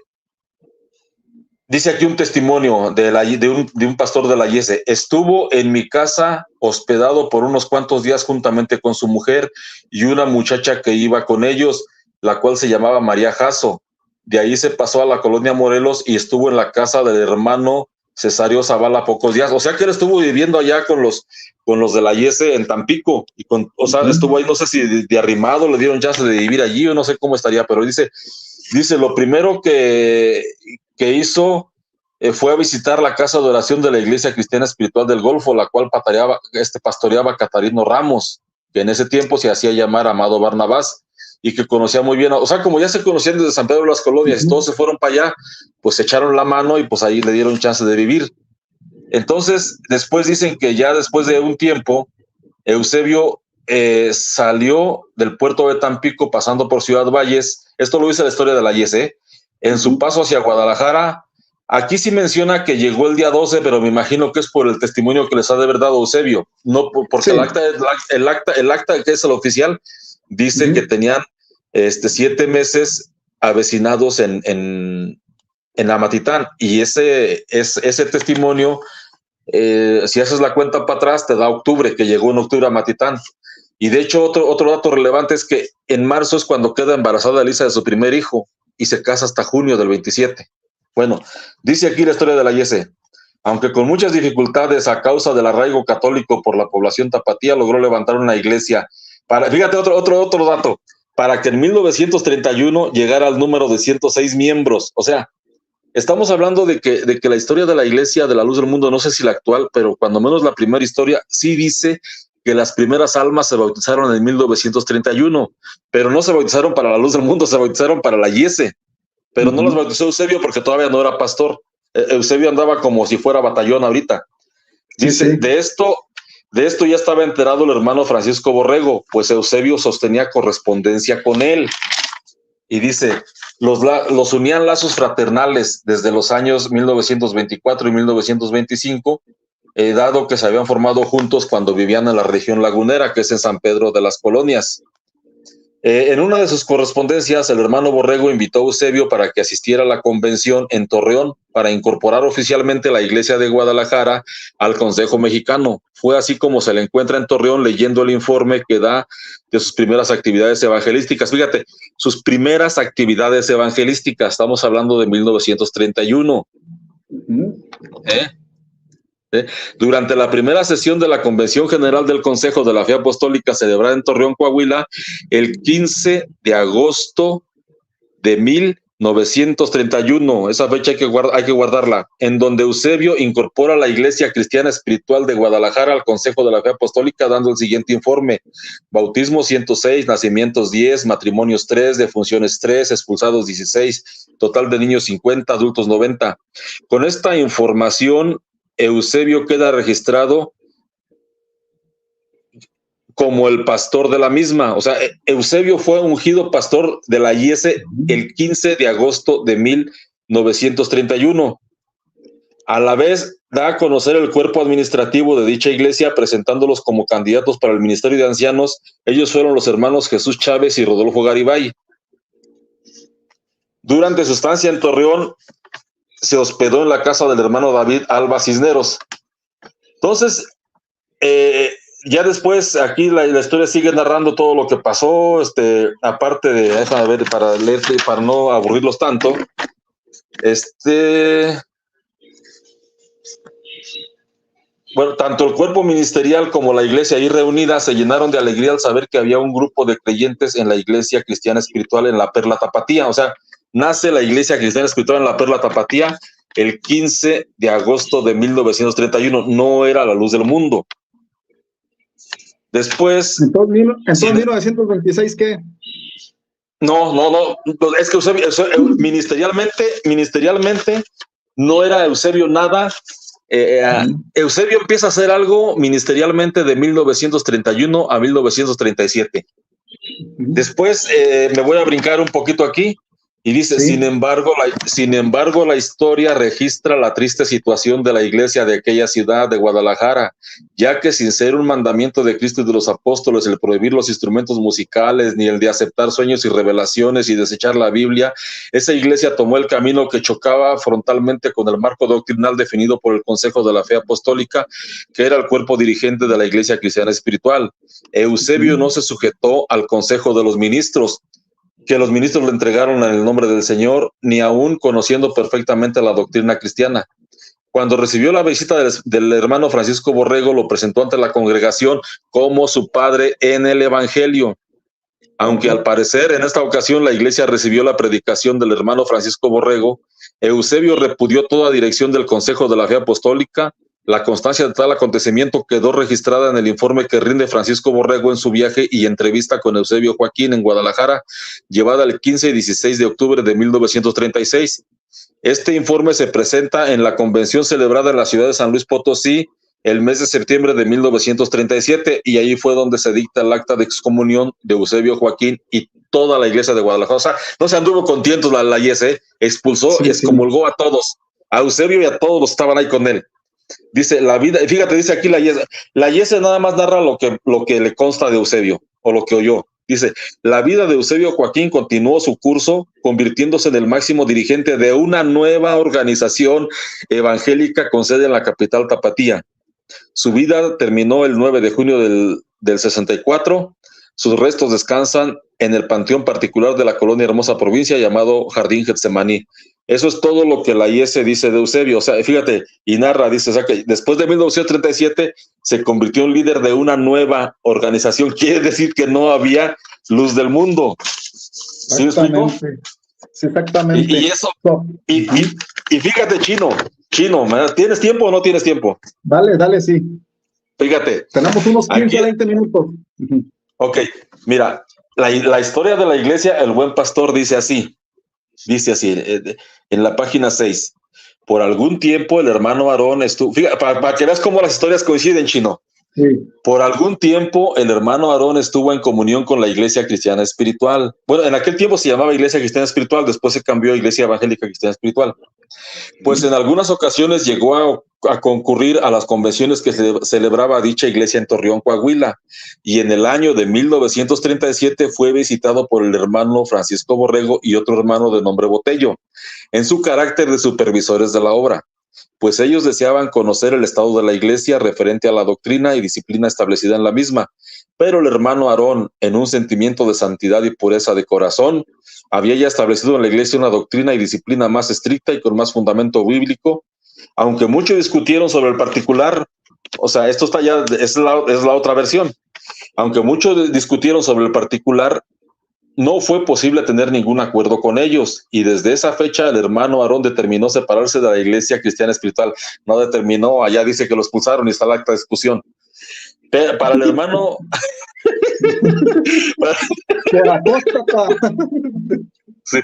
aquí un testimonio de un pastor de la Yese. Estuvo en mi casa hospedado por unos cuantos días juntamente con su mujer y una muchacha que iba con ellos, la cual se llamaba María Jasso. De ahí se pasó a la colonia Morelos y estuvo en la casa del hermano Cesario Zavala pocos días. O sea que él estuvo viviendo allá con los de la IES en Tampico, o sea, estuvo ahí, no sé si de arrimado, le dieron chance de vivir allí, o no sé cómo estaría, pero dice lo primero que hizo fue a visitar la casa de oración de la Iglesia Cristiana Espiritual del Golfo, la cual pastoreaba Catarino Ramos, que en ese tiempo se hacía llamar Amado Barnabás, y que conocía muy bien, o sea, como ya se conocían desde San Pedro de las Colonias, y todos se fueron para allá, pues se echaron la mano y pues ahí le dieron chance de vivir. Entonces, después dicen que ya después de un tiempo, Eusebio salió del puerto de Tampico pasando por Ciudad Valles. Esto lo dice la historia de la IES, en su paso hacia Guadalajara. Aquí sí menciona que llegó el día 12, pero me imagino que es por el testimonio que les ha de haber dado Eusebio, no porque sí. el acta que es el oficial dice que tenían 7 meses avecinados en Amatitán, y ese testimonio, si haces la cuenta para atrás, te da octubre, que llegó en octubre a Amatitán. Y de hecho, otro dato relevante es que en marzo es cuando queda embarazada Elisa de su primer hijo y se casa hasta junio del 27. Bueno, dice aquí la historia de la IES. Aunque con muchas dificultades a causa del arraigo católico por la población tapatía, logró levantar una iglesia. Fíjate otro dato, para que en 1931 llegara al número de 106 miembros. O sea, estamos hablando de que la historia de la Iglesia de la Luz del Mundo, no sé si la actual, pero cuando menos la primera historia, sí dice que las primeras almas se bautizaron en 1931, pero no se bautizaron para la Luz del Mundo, se bautizaron para la IES, pero no las bautizó Eusebio porque todavía no era pastor. Eusebio andaba como si fuera batallón ahorita. Dice, sí. De esto ya estaba enterado el hermano Francisco Borrego, pues Eusebio sostenía correspondencia con él. Y dice, los unían lazos fraternales desde los años 1924 y 1925, dado que se habían formado juntos cuando vivían en la región lagunera, que es en San Pedro de las Colonias. En una de sus correspondencias, el hermano Borrego invitó a Eusebio para que asistiera a la convención en Torreón para incorporar oficialmente la Iglesia de Guadalajara al Consejo Mexicano. Fue así como se le encuentra en Torreón leyendo el informe que da de sus primeras actividades evangelísticas. Fíjate, sus primeras actividades evangelísticas, estamos hablando de 1931. Durante la primera sesión de la Convención General del Consejo de la Fe Apostólica celebrada en Torreón, Coahuila, el 15 de agosto de 1931, esa fecha hay que guardarla, en donde Eusebio incorpora la Iglesia Cristiana Espiritual de Guadalajara al Consejo de la Fe Apostólica, dando el siguiente informe: bautismos 106, nacimientos 10, matrimonios 3, defunciones 3, expulsados 16, total de niños 50, adultos 90. Con esta información, Eusebio queda registrado como el pastor de la misma. O sea, Eusebio fue ungido pastor de la IES el 15 de agosto de 1931. A la vez, da a conocer el cuerpo administrativo de dicha iglesia, presentándolos como candidatos para el ministerio de ancianos. Ellos fueron los hermanos Jesús Chávez y Rodolfo Garibay. Durante su estancia en Torreón, se hospedó en la casa del hermano David Alba Cisneros. Entonces, ya después aquí la historia sigue narrando todo lo que pasó, aparte de, déjame ver para leerte, para no aburrirlos tanto, bueno, tanto el cuerpo ministerial como la iglesia ahí reunida se llenaron de alegría al saber que había un grupo de creyentes en la Iglesia Cristiana Espiritual en la Perla Tapatía. O sea, nace la Iglesia Cristiana Espiritual en la Perla Tapatía el 15 de agosto de 1931. No era la Luz del Mundo. Después... Entonces 1926, ¿qué? No. Es que ministerialmente no era Eusebio nada. Eusebio empieza a hacer algo ministerialmente de 1931 a 1937. Después me voy a brincar un poquito aquí. Y dice, sí. Sin embargo, la historia registra la triste situación de la iglesia de aquella ciudad de Guadalajara, ya que sin ser un mandamiento de Cristo y de los apóstoles el prohibir los instrumentos musicales, ni el de aceptar sueños y revelaciones y desechar la Biblia, esa iglesia tomó el camino que chocaba frontalmente con el marco doctrinal definido por el Consejo de la Fe Apostólica, que era el cuerpo dirigente de la Iglesia Cristiana Espiritual. Eusebio no se sujetó al Consejo de los Ministros, que los ministros le entregaron en el nombre del Señor, ni aún conociendo perfectamente la doctrina cristiana. Cuando recibió la visita del hermano Francisco Borrego, lo presentó ante la congregación como su padre en el Evangelio. Aunque al parecer en esta ocasión la iglesia recibió la predicación del hermano Francisco Borrego, Eusebio repudió toda dirección del Consejo de la Fe Apostólica. La constancia de tal acontecimiento quedó registrada en el informe que rinde Francisco Borrego en su viaje y entrevista con Eusebio Joaquín en Guadalajara, llevada el 15 y 16 de octubre de 1936. Este informe se presenta en la convención celebrada en la ciudad de San Luis Potosí el mes de septiembre de 1937, y ahí fue donde se dicta el acta de excomunión de Eusebio Joaquín y toda la iglesia de Guadalajara. O sea, no se anduvo contentos la IES, expulsó y excomulgó a todos, a Eusebio y a todos los que estaban ahí con él. Dice la vida, fíjate, dice aquí la IES nada más narra lo que le consta de Eusebio, o lo que oyó. Dice, la vida de Eusebio Joaquín continuó su curso, convirtiéndose en el máximo dirigente de una nueva organización evangélica con sede en la capital tapatía. Su vida terminó el 9 de junio del 64. Sus restos descansan en el panteón particular de la colonia Hermosa Provincia llamado Jardín Getsemaní. Eso es todo lo que la IES dice de Eusebio. O sea, fíjate, y narra, dice, o sea, que después de 1937 se convirtió en líder de una nueva organización. Quiere decir que no había luz del mundo. ¿Sí me explico? Sí, exactamente. Y eso, y fíjate, Chino, ¿tienes tiempo o no tienes tiempo? Dale, sí. Fíjate. Tenemos unos 15 a 20 minutos. Ok, mira, la historia de la iglesia, el buen pastor dice así, en la página 6. Por algún tiempo el hermano Aarón estuvo, fíjate, para que veas cómo las historias coinciden, Chino. Sí. Por algún tiempo el hermano Aarón estuvo en comunión con la Iglesia Cristiana Espiritual. Bueno, en aquel tiempo se llamaba Iglesia Cristiana Espiritual, después se cambió a Iglesia Evangélica Cristiana Espiritual. Pues en algunas ocasiones llegó a concurrir a las convenciones que celebraba dicha iglesia en Torreón, Coahuila, y en el año de 1937 fue visitado por el hermano Francisco Borrego y otro hermano de nombre Botello, en su carácter de supervisores de la obra, pues ellos deseaban conocer el estado de la iglesia referente a la doctrina y disciplina establecida en la misma, pero el hermano Aarón, en un sentimiento de santidad y pureza de corazón, había ya establecido en la iglesia una doctrina y disciplina más estricta y con más fundamento bíblico, aunque muchos discutieron sobre el particular. O sea, esto está ya, es la otra versión. Aunque muchos discutieron sobre el particular, no fue posible tener ningún acuerdo con ellos, y desde esa fecha el hermano Aarón determinó separarse de la Iglesia Cristiana Espiritual. No determinó, allá dice que lo expulsaron y está la acta de discusión. Para el hermano... Sí.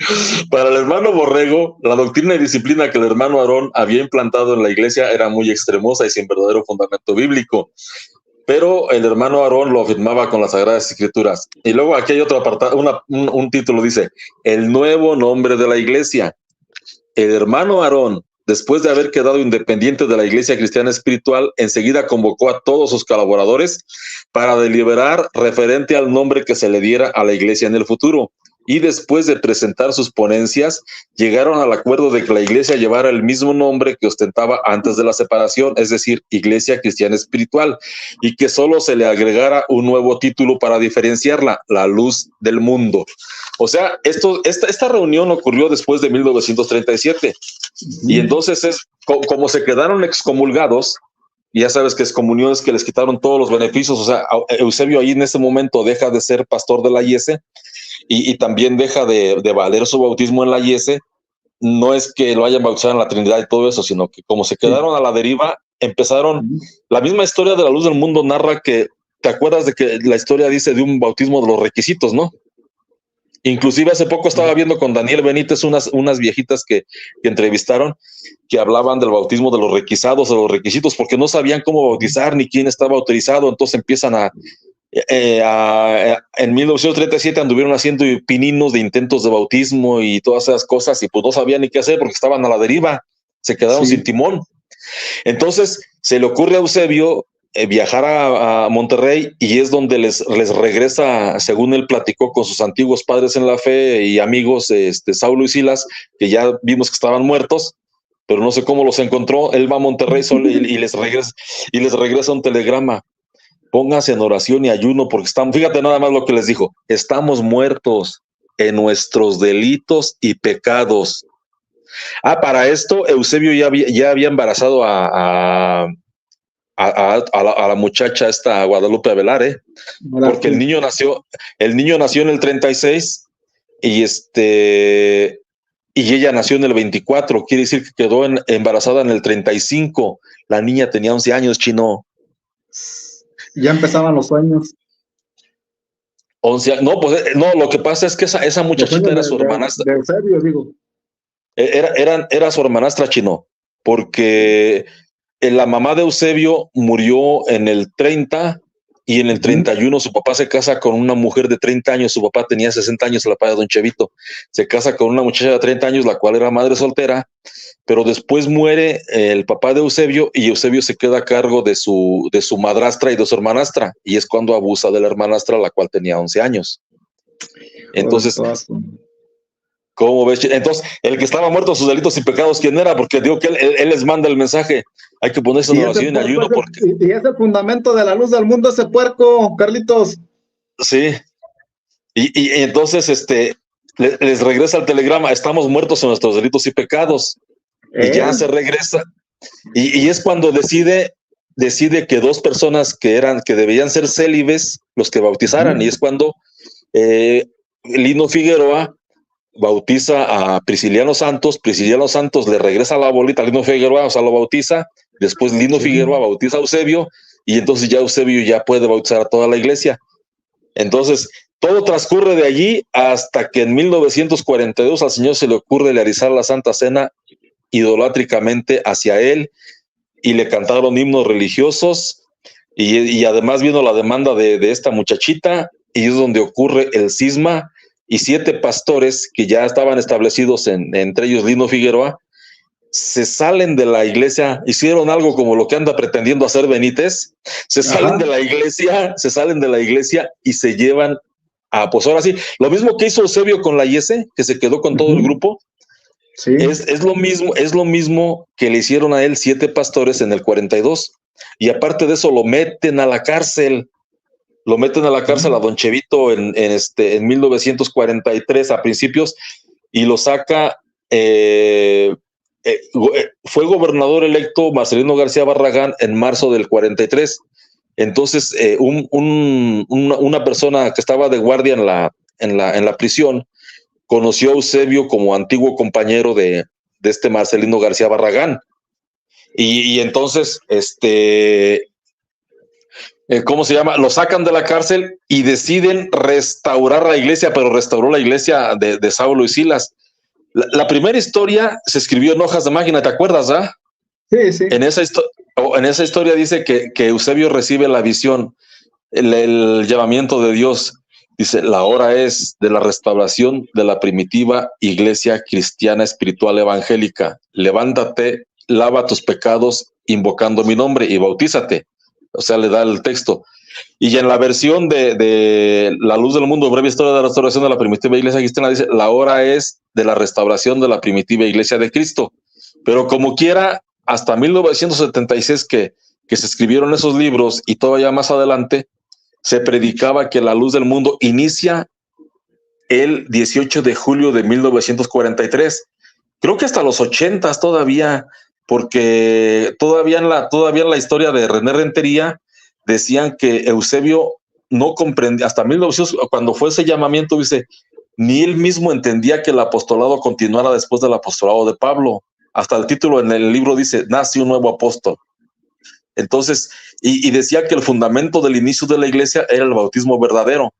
Para el hermano Borrego, la doctrina y disciplina que el hermano Aarón había implantado en la iglesia era muy extremosa y sin verdadero fundamento bíblico, pero el hermano Aarón lo afirmaba con las Sagradas Escrituras. Y luego aquí hay otro apartado, un título, dice, el nuevo nombre de la iglesia. El hermano Aarón, después de haber quedado independiente de la Iglesia Cristiana Espiritual, enseguida convocó a todos sus colaboradores para deliberar referente al nombre que se le diera a la iglesia en el futuro. Y después de presentar sus ponencias, llegaron al acuerdo de que la iglesia llevara el mismo nombre que ostentaba antes de la separación, es decir, Iglesia Cristiana Espiritual, y que solo se le agregara un nuevo título para diferenciarla, la luz del mundo. O sea, esta reunión ocurrió después de 1937, y entonces como se quedaron excomulgados, ya sabes que excomunión es que les quitaron todos los beneficios. O sea, Eusebio ahí en ese momento deja de ser pastor de la IES, y también deja de valer su bautismo en la IES. No es que lo hayan bautizado en la Trinidad y todo eso, sino que como se quedaron a la deriva, empezaron. La misma historia de la luz del mundo narra que, ¿te acuerdas de que la historia dice de un bautismo de los requisitos, no? Inclusive hace poco estaba viendo con Daniel Benítez unas viejitas que entrevistaron, que hablaban del bautismo de los requisados o los requisitos, porque no sabían cómo bautizar ni quién estaba autorizado. Entonces empiezan en 1937 anduvieron haciendo pininos de intentos de bautismo y todas esas cosas, y pues no sabían ni qué hacer porque estaban a la deriva, se quedaron sin timón. Entonces se le ocurre a Eusebio viajar a Monterrey, y es donde les regresa, según él platicó con sus antiguos padres en la fe y amigos, Saulo y Silas, que ya vimos que estaban muertos, pero no sé cómo los encontró. Él va a Monterrey solo y les regresa un telegrama: pónganse en oración y ayuno porque estamos, fíjate nada más lo que les dijo, estamos muertos en nuestros delitos y pecados. Para esto, Eusebio ya había embarazado a la muchacha esta Guadalupe Avelar, porque el niño nació en el 36 y y ella nació en el 24, quiere decir que quedó embarazada en el 35. La niña tenía 11 años, Chino. Ya empezaban los sueños. 11 años. No, pues no, lo que pasa es que esa muchachita era su hermanastra. De Eusebio, digo. Era su hermanastra, Chino, porque la mamá de Eusebio murió en el 30 y en el 31 su papá se casa con una mujer de 30 años, su papá tenía 60 años, el papá de Don Chevito, se casa con una muchacha de 30 años, la cual era madre soltera, pero después muere el papá de Eusebio y Eusebio se queda a cargo de su madrastra y de su hermanastra, y es cuando abusa de la hermanastra, la cual tenía 11 años. Entonces, ¿cómo ves? Entonces, el que estaba muerto en sus delitos y pecados, ¿quién era? Porque digo que él les manda el mensaje. Hay que ponerse en oración y ayuno. Y es el fundamento de la luz del mundo, ese puerco, Carlitos. Sí. Y entonces, les regresa el telegrama. Estamos muertos en nuestros delitos y pecados. Y ya se regresa. Y es cuando decide que dos personas que debían ser célibes, los que bautizaran. Y es cuando Lino Figueroa bautiza a Prisciliano Santos le regresa la bolita a Lino Figueroa, o sea, lo bautiza, después Lino Figueroa bautiza a Eusebio, y entonces ya Eusebio ya puede bautizar a toda la iglesia. Entonces, todo transcurre de allí hasta que en 1942 al Señor se le ocurre realizar la Santa Cena idolátricamente hacia él, y le cantaron himnos religiosos, y además vino la demanda de esta muchachita, y es donde ocurre el cisma, y 7 pastores que ya estaban establecidos, entre ellos Lino Figueroa, se salen de la iglesia, hicieron algo como lo que anda pretendiendo hacer Benítez, se salen de la iglesia y se llevan pues ahora sí, lo mismo que hizo Eusebio con la Yese, que se quedó con todo el grupo, sí. es lo mismo que le hicieron a él 7 pastores en el 42, y aparte de eso lo meten a la cárcel. Lo meten a la cárcel a Don Chevito en 1943 a principios, y lo saca, fue gobernador electo Marcelino García Barragán en marzo del 43. Entonces, una persona que estaba de guardia en la prisión conoció a Eusebio como antiguo compañero de este Marcelino García Barragán. Y entonces, ¿cómo se llama? Lo sacan de la cárcel y deciden restaurar la iglesia, pero restauró la iglesia de Saulo y Silas. La primera historia se escribió en hojas de máquina, ¿te acuerdas, ah? Sí, sí. En esa historia dice que Eusebio recibe la visión, el llamamiento de Dios. Dice, la hora es de la restauración de la primitiva iglesia cristiana espiritual evangélica. Levántate, lava tus pecados invocando mi nombre y bautízate. O sea, le da el texto. Y en la versión de La Luz del Mundo, breve historia de la restauración de la primitiva iglesia cristiana, dice, la hora es de la restauración de la primitiva iglesia de Cristo. Pero como quiera, hasta 1976 que se escribieron esos libros, y todavía más adelante, se predicaba que la luz del mundo inicia el 18 de julio de 1943. Creo que hasta los 80 todavía, porque todavía en la historia de René Rentería decían que Eusebio no comprendía, hasta 1900, cuando fue ese llamamiento, dice, ni él mismo entendía que el apostolado continuara después del apostolado de Pablo. Hasta el título en el libro dice, nace un nuevo apóstol. Entonces, y decía que el fundamento del inicio de la iglesia era el bautismo verdadero.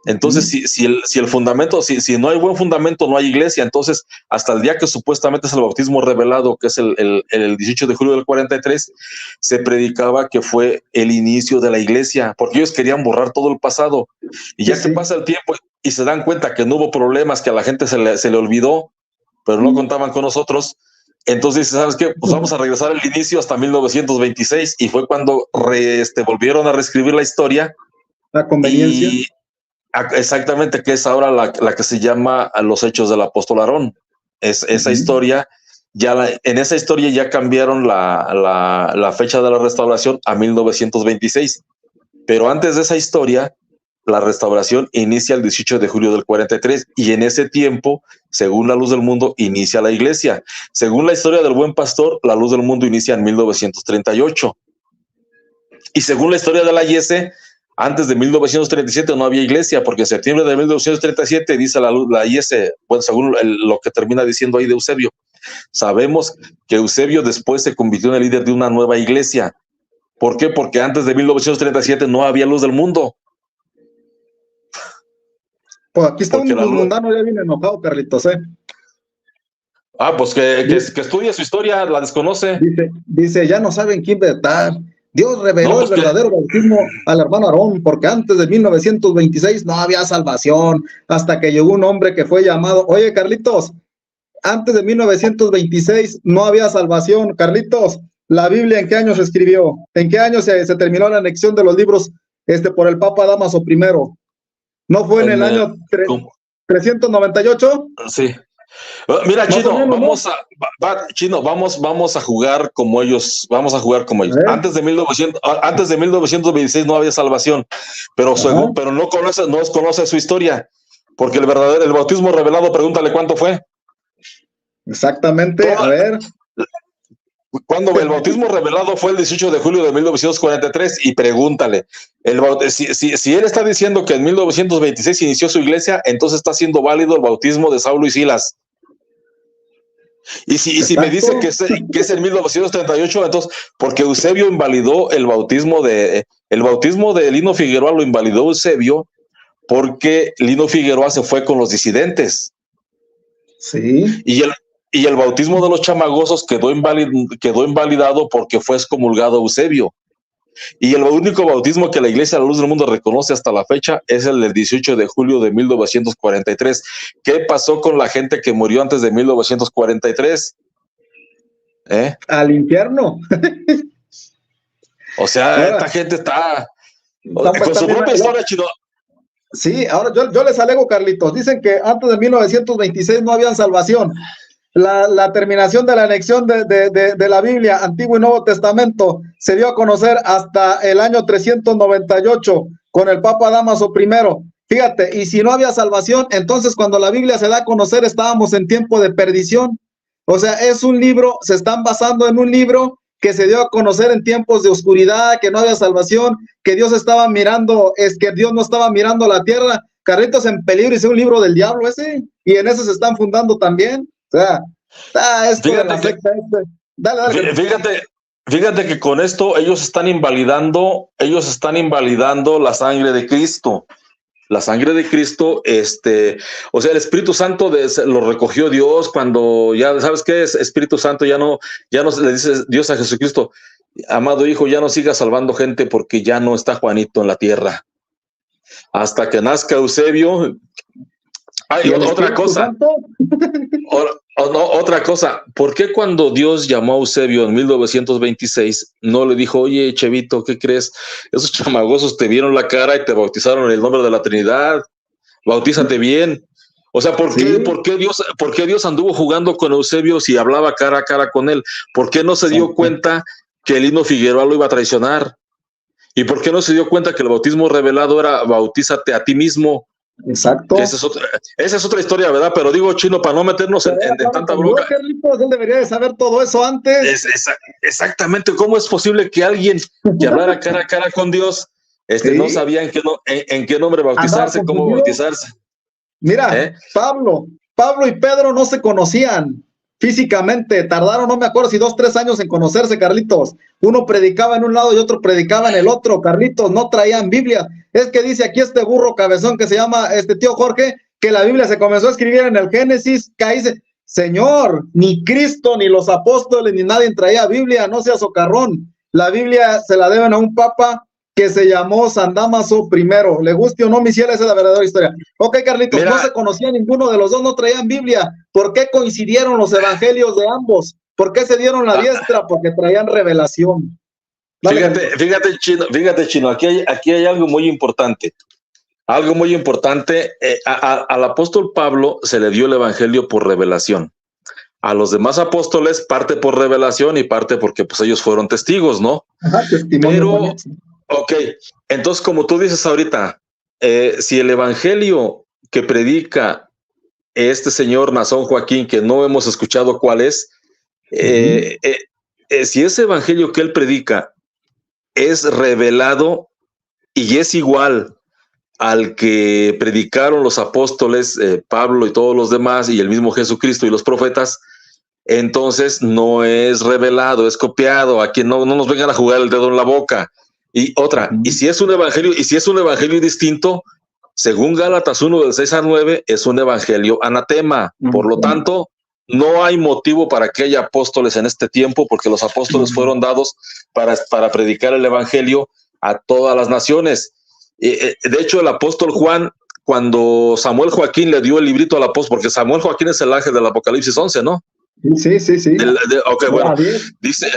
Entonces, si el fundamento, si no hay buen fundamento, no hay iglesia. Entonces, hasta el día que supuestamente es el bautismo revelado, que es el 18 de julio del 43, se predicaba que fue el inicio de la iglesia, porque ellos querían borrar todo el pasado. Y ya que pasa el tiempo y se dan cuenta que no hubo problemas, que a la gente se le olvidó, pero no contaban con nosotros, entonces, ¿sabes qué? Pues vamos a regresar al inicio hasta 1926, y fue cuando volvieron a reescribir la historia. La conveniencia. Exactamente, que es ahora la que se llama Los Hechos del Apóstol Aarón. Esa historia, en esa historia ya cambiaron la fecha de la restauración a 1926. Pero antes de esa historia, la restauración inicia el 18 de julio del 43 y en ese tiempo, según la luz del mundo, inicia la iglesia. Según la historia del buen pastor, la luz del mundo inicia en 1938. Y según la historia de la IESE, antes de 1937 no había iglesia, porque en septiembre de 1937 dice la IESE, bueno, según lo que termina diciendo ahí de Eusebio, sabemos que Eusebio después se convirtió en el líder de una nueva iglesia. ¿Por qué? Porque antes de 1937 no había luz del mundo. Pues aquí está un mundano ya bien enojado, Carlitos, ¿eh? Pues que estudie su historia, la desconoce. Dice, ya no saben quién vetar. Dios reveló el verdadero bautismo al hermano Aarón, porque antes de 1926 no había salvación, hasta que llegó un hombre que fue llamado. Oye, Carlitos, antes de 1926 no había salvación. Carlitos, ¿la Biblia en qué año se escribió? ¿En qué año se terminó la anexión de los libros por el Papa Dámaso I? ¿No fue en el año 398? Sí. Mira, Chino, vamos a jugar como ellos, Antes de 1926 no había salvación, pero no conoce su historia, porque el bautismo revelado, pregúntale cuánto fue. Exactamente, a ver. Cuando el bautismo revelado fue el 18 de julio de 1943, y pregúntale, si él está diciendo que en 1926 inició su iglesia, entonces está siendo válido el bautismo de Saulo y Silas. Y si me dice que es en 1938, entonces, porque Eusebio invalidó el bautismo de Lino Figueroa, lo invalidó Eusebio, porque Lino Figueroa se fue con los disidentes. Sí. Y el bautismo de los chamagosos quedó invalidado porque fue excomulgado Eusebio. Y el único bautismo que la Iglesia de la Luz del Mundo reconoce hasta la fecha es el del 18 de julio de 1943. ¿Qué pasó con la gente que murió antes de 1943? Al infierno. O sea, esta gente está con su propia historia, Chino. Sí, ahora yo les alego, Carlitos. Dicen que antes de 1926 no había salvación. La terminación de la anexión de la Biblia, Antiguo y Nuevo Testamento, se dio a conocer hasta el año 398 con el Papa Dámaso I. Fíjate, y si no había salvación, entonces cuando la Biblia se da a conocer estábamos en tiempo de perdición. O sea, es un libro, se están basando en un libro que se dio a conocer en tiempos de oscuridad, que no había salvación, que Dios estaba mirando, que Dios no estaba mirando la tierra. Carlitos en peligro, y es un libro del diablo ese, y en eso se están fundando también. O sea, esto de la secta Dale. Fíjate que con esto ellos están invalidando la sangre de Cristo. La sangre de Cristo, o sea, el Espíritu Santo lo recogió Dios cuando ya, ¿sabes qué es? Espíritu Santo ya no le dice Dios a Jesucristo, amado hijo, ya no sigas salvando gente porque ya no está Juanito en la tierra. Hasta que nazca Eusebio. Otra cosa, ¿por qué cuando Dios llamó a Eusebio en 1926 no le dijo, oye, Chevito, ¿qué crees? Esos chamagosos te vieron la cara y te bautizaron en el nombre de la Trinidad, bautízate bien. O sea, ¿por qué Dios anduvo jugando con Eusebio si hablaba cara a cara con él? ¿Por qué no se dio cuenta que Lino Figueroa lo iba a traicionar? ¿Y por qué no se dio cuenta que el bautismo revelado era bautízate a ti mismo? Exacto. Esa es otra historia, ¿verdad? Pero digo, Chino, para no meternos en tanta bronca. Él debería de saber todo eso antes. Exactamente. ¿Cómo es posible que alguien que hablara cara a cara con Dios no sabía en qué nombre bautizarse, cómo bautizarse? Mira, Pablo y Pedro no se conocían físicamente, tardaron, no me acuerdo si 2, 3 años en conocerse, Carlitos. Uno predicaba en un lado y otro predicaba en el otro, Carlitos, no traían Biblia. Es que dice aquí este burro cabezón que se llama tío Jorge, que la Biblia se comenzó a escribir en el Génesis, que dice, Señor, ni Cristo, ni los apóstoles, ni nadie traía Biblia, no seas socarrón. La Biblia se la deben a un papa que se llamó San Dámaso I. Le guste o no, mi cielo, esa es la verdadera historia. Ok, Carlitos, no se conocía ninguno de los dos, no traían Biblia. ¿Por qué coincidieron los evangelios de ambos? ¿Por qué se dieron la diestra? Porque traían revelación. Dale, fíjate, Chino, aquí hay algo muy importante. Algo muy importante, al apóstol Pablo se le dio el evangelio por revelación. A los demás apóstoles parte por revelación y parte porque pues ellos fueron testigos, ¿no? Ajá, testimonio. Pero, ok, entonces como tú dices ahorita, si el evangelio que predica este señor Nazón Joaquín, que no hemos escuchado cuál es, si ese evangelio que él predica es revelado y es igual al que predicaron los apóstoles, Pablo y todos los demás, y el mismo Jesucristo y los profetas, entonces no es revelado, es copiado. Aquí no nos vengan a jugar el dedo en la boca. Y otra, y si es un evangelio distinto, según Gálatas 1 del 6 al 9, es un evangelio anatema. Por lo tanto, no hay motivo para que haya apóstoles en este tiempo, porque los apóstoles fueron dados para predicar el evangelio a todas las naciones. De hecho, el apóstol Juan, cuando Samuel Joaquín le dio el librito al apóstol, porque Samuel Joaquín es el ángel del Apocalipsis 11, ¿no? Sí. Bueno, dice,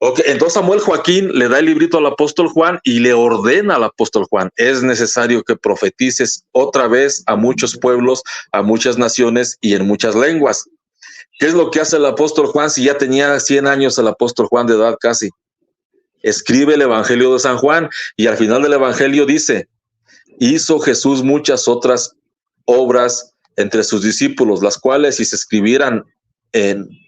entonces Samuel Joaquín le da el librito al apóstol Juan y le ordena al apóstol Juan: es necesario que profetices otra vez a muchos pueblos, a muchas naciones y en muchas lenguas. ¿Qué es lo que hace el apóstol Juan si ya tenía 100 años el apóstol Juan de edad casi? Escribe el Evangelio de San Juan, y al final del Evangelio dice: hizo Jesús muchas otras obras entre sus discípulos, las cuales, si se escribieran,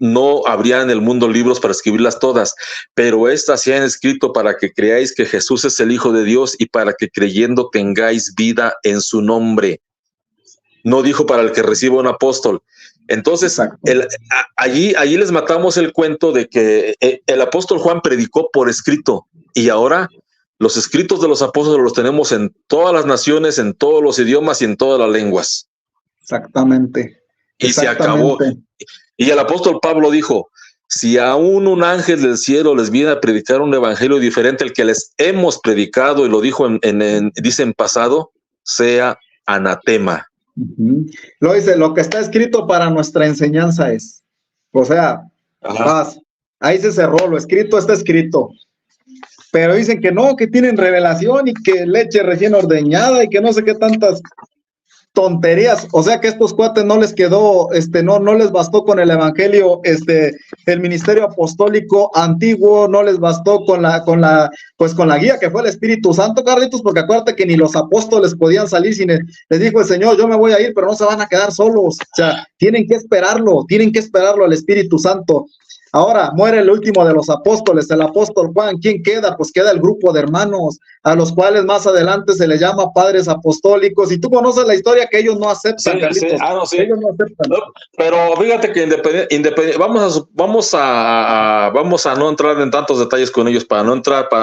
no habría en el mundo libros para escribirlas todas, pero estas se han escrito para que creáis que Jesús es el Hijo de Dios y para que creyendo tengáis vida en su nombre. No dijo para el que reciba un apóstol. Entonces, allí les matamos el cuento de que el apóstol Juan predicó por escrito, y ahora los escritos de los apóstoles los tenemos en todas las naciones, en todos los idiomas y en todas las lenguas. Exactamente. Y se acabó. Y el apóstol Pablo dijo: si aún un ángel del cielo les viene a predicar un evangelio diferente al que les hemos predicado, y lo dijo dice en pasado, sea anatema. Lo dice: lo que está escrito para nuestra enseñanza es. O sea, ahí se cerró, lo escrito está escrito. Pero dicen que no, que tienen revelación y que leche recién ordeñada y que no sé qué tantas tonterías. O sea que a estos cuates no les quedó, no les bastó con el evangelio, el ministerio apostólico antiguo, no les bastó con la guía que fue el Espíritu Santo, Carlitos, porque acuérdate que ni los apóstoles podían salir sin les dijo el Señor: yo me voy a ir, pero no se van a quedar solos. O sea, tienen que esperarlo al Espíritu Santo. Ahora muere el último de los apóstoles, el apóstol Juan. ¿Quién queda? Pues queda el grupo de hermanos, a los cuales más adelante se les llama padres apostólicos. Y tú conoces la historia, que ellos no aceptan, Carlitos. Ellos no aceptan. No, pero fíjate que independiente, vamos a no entrar en tantos detalles con ellos para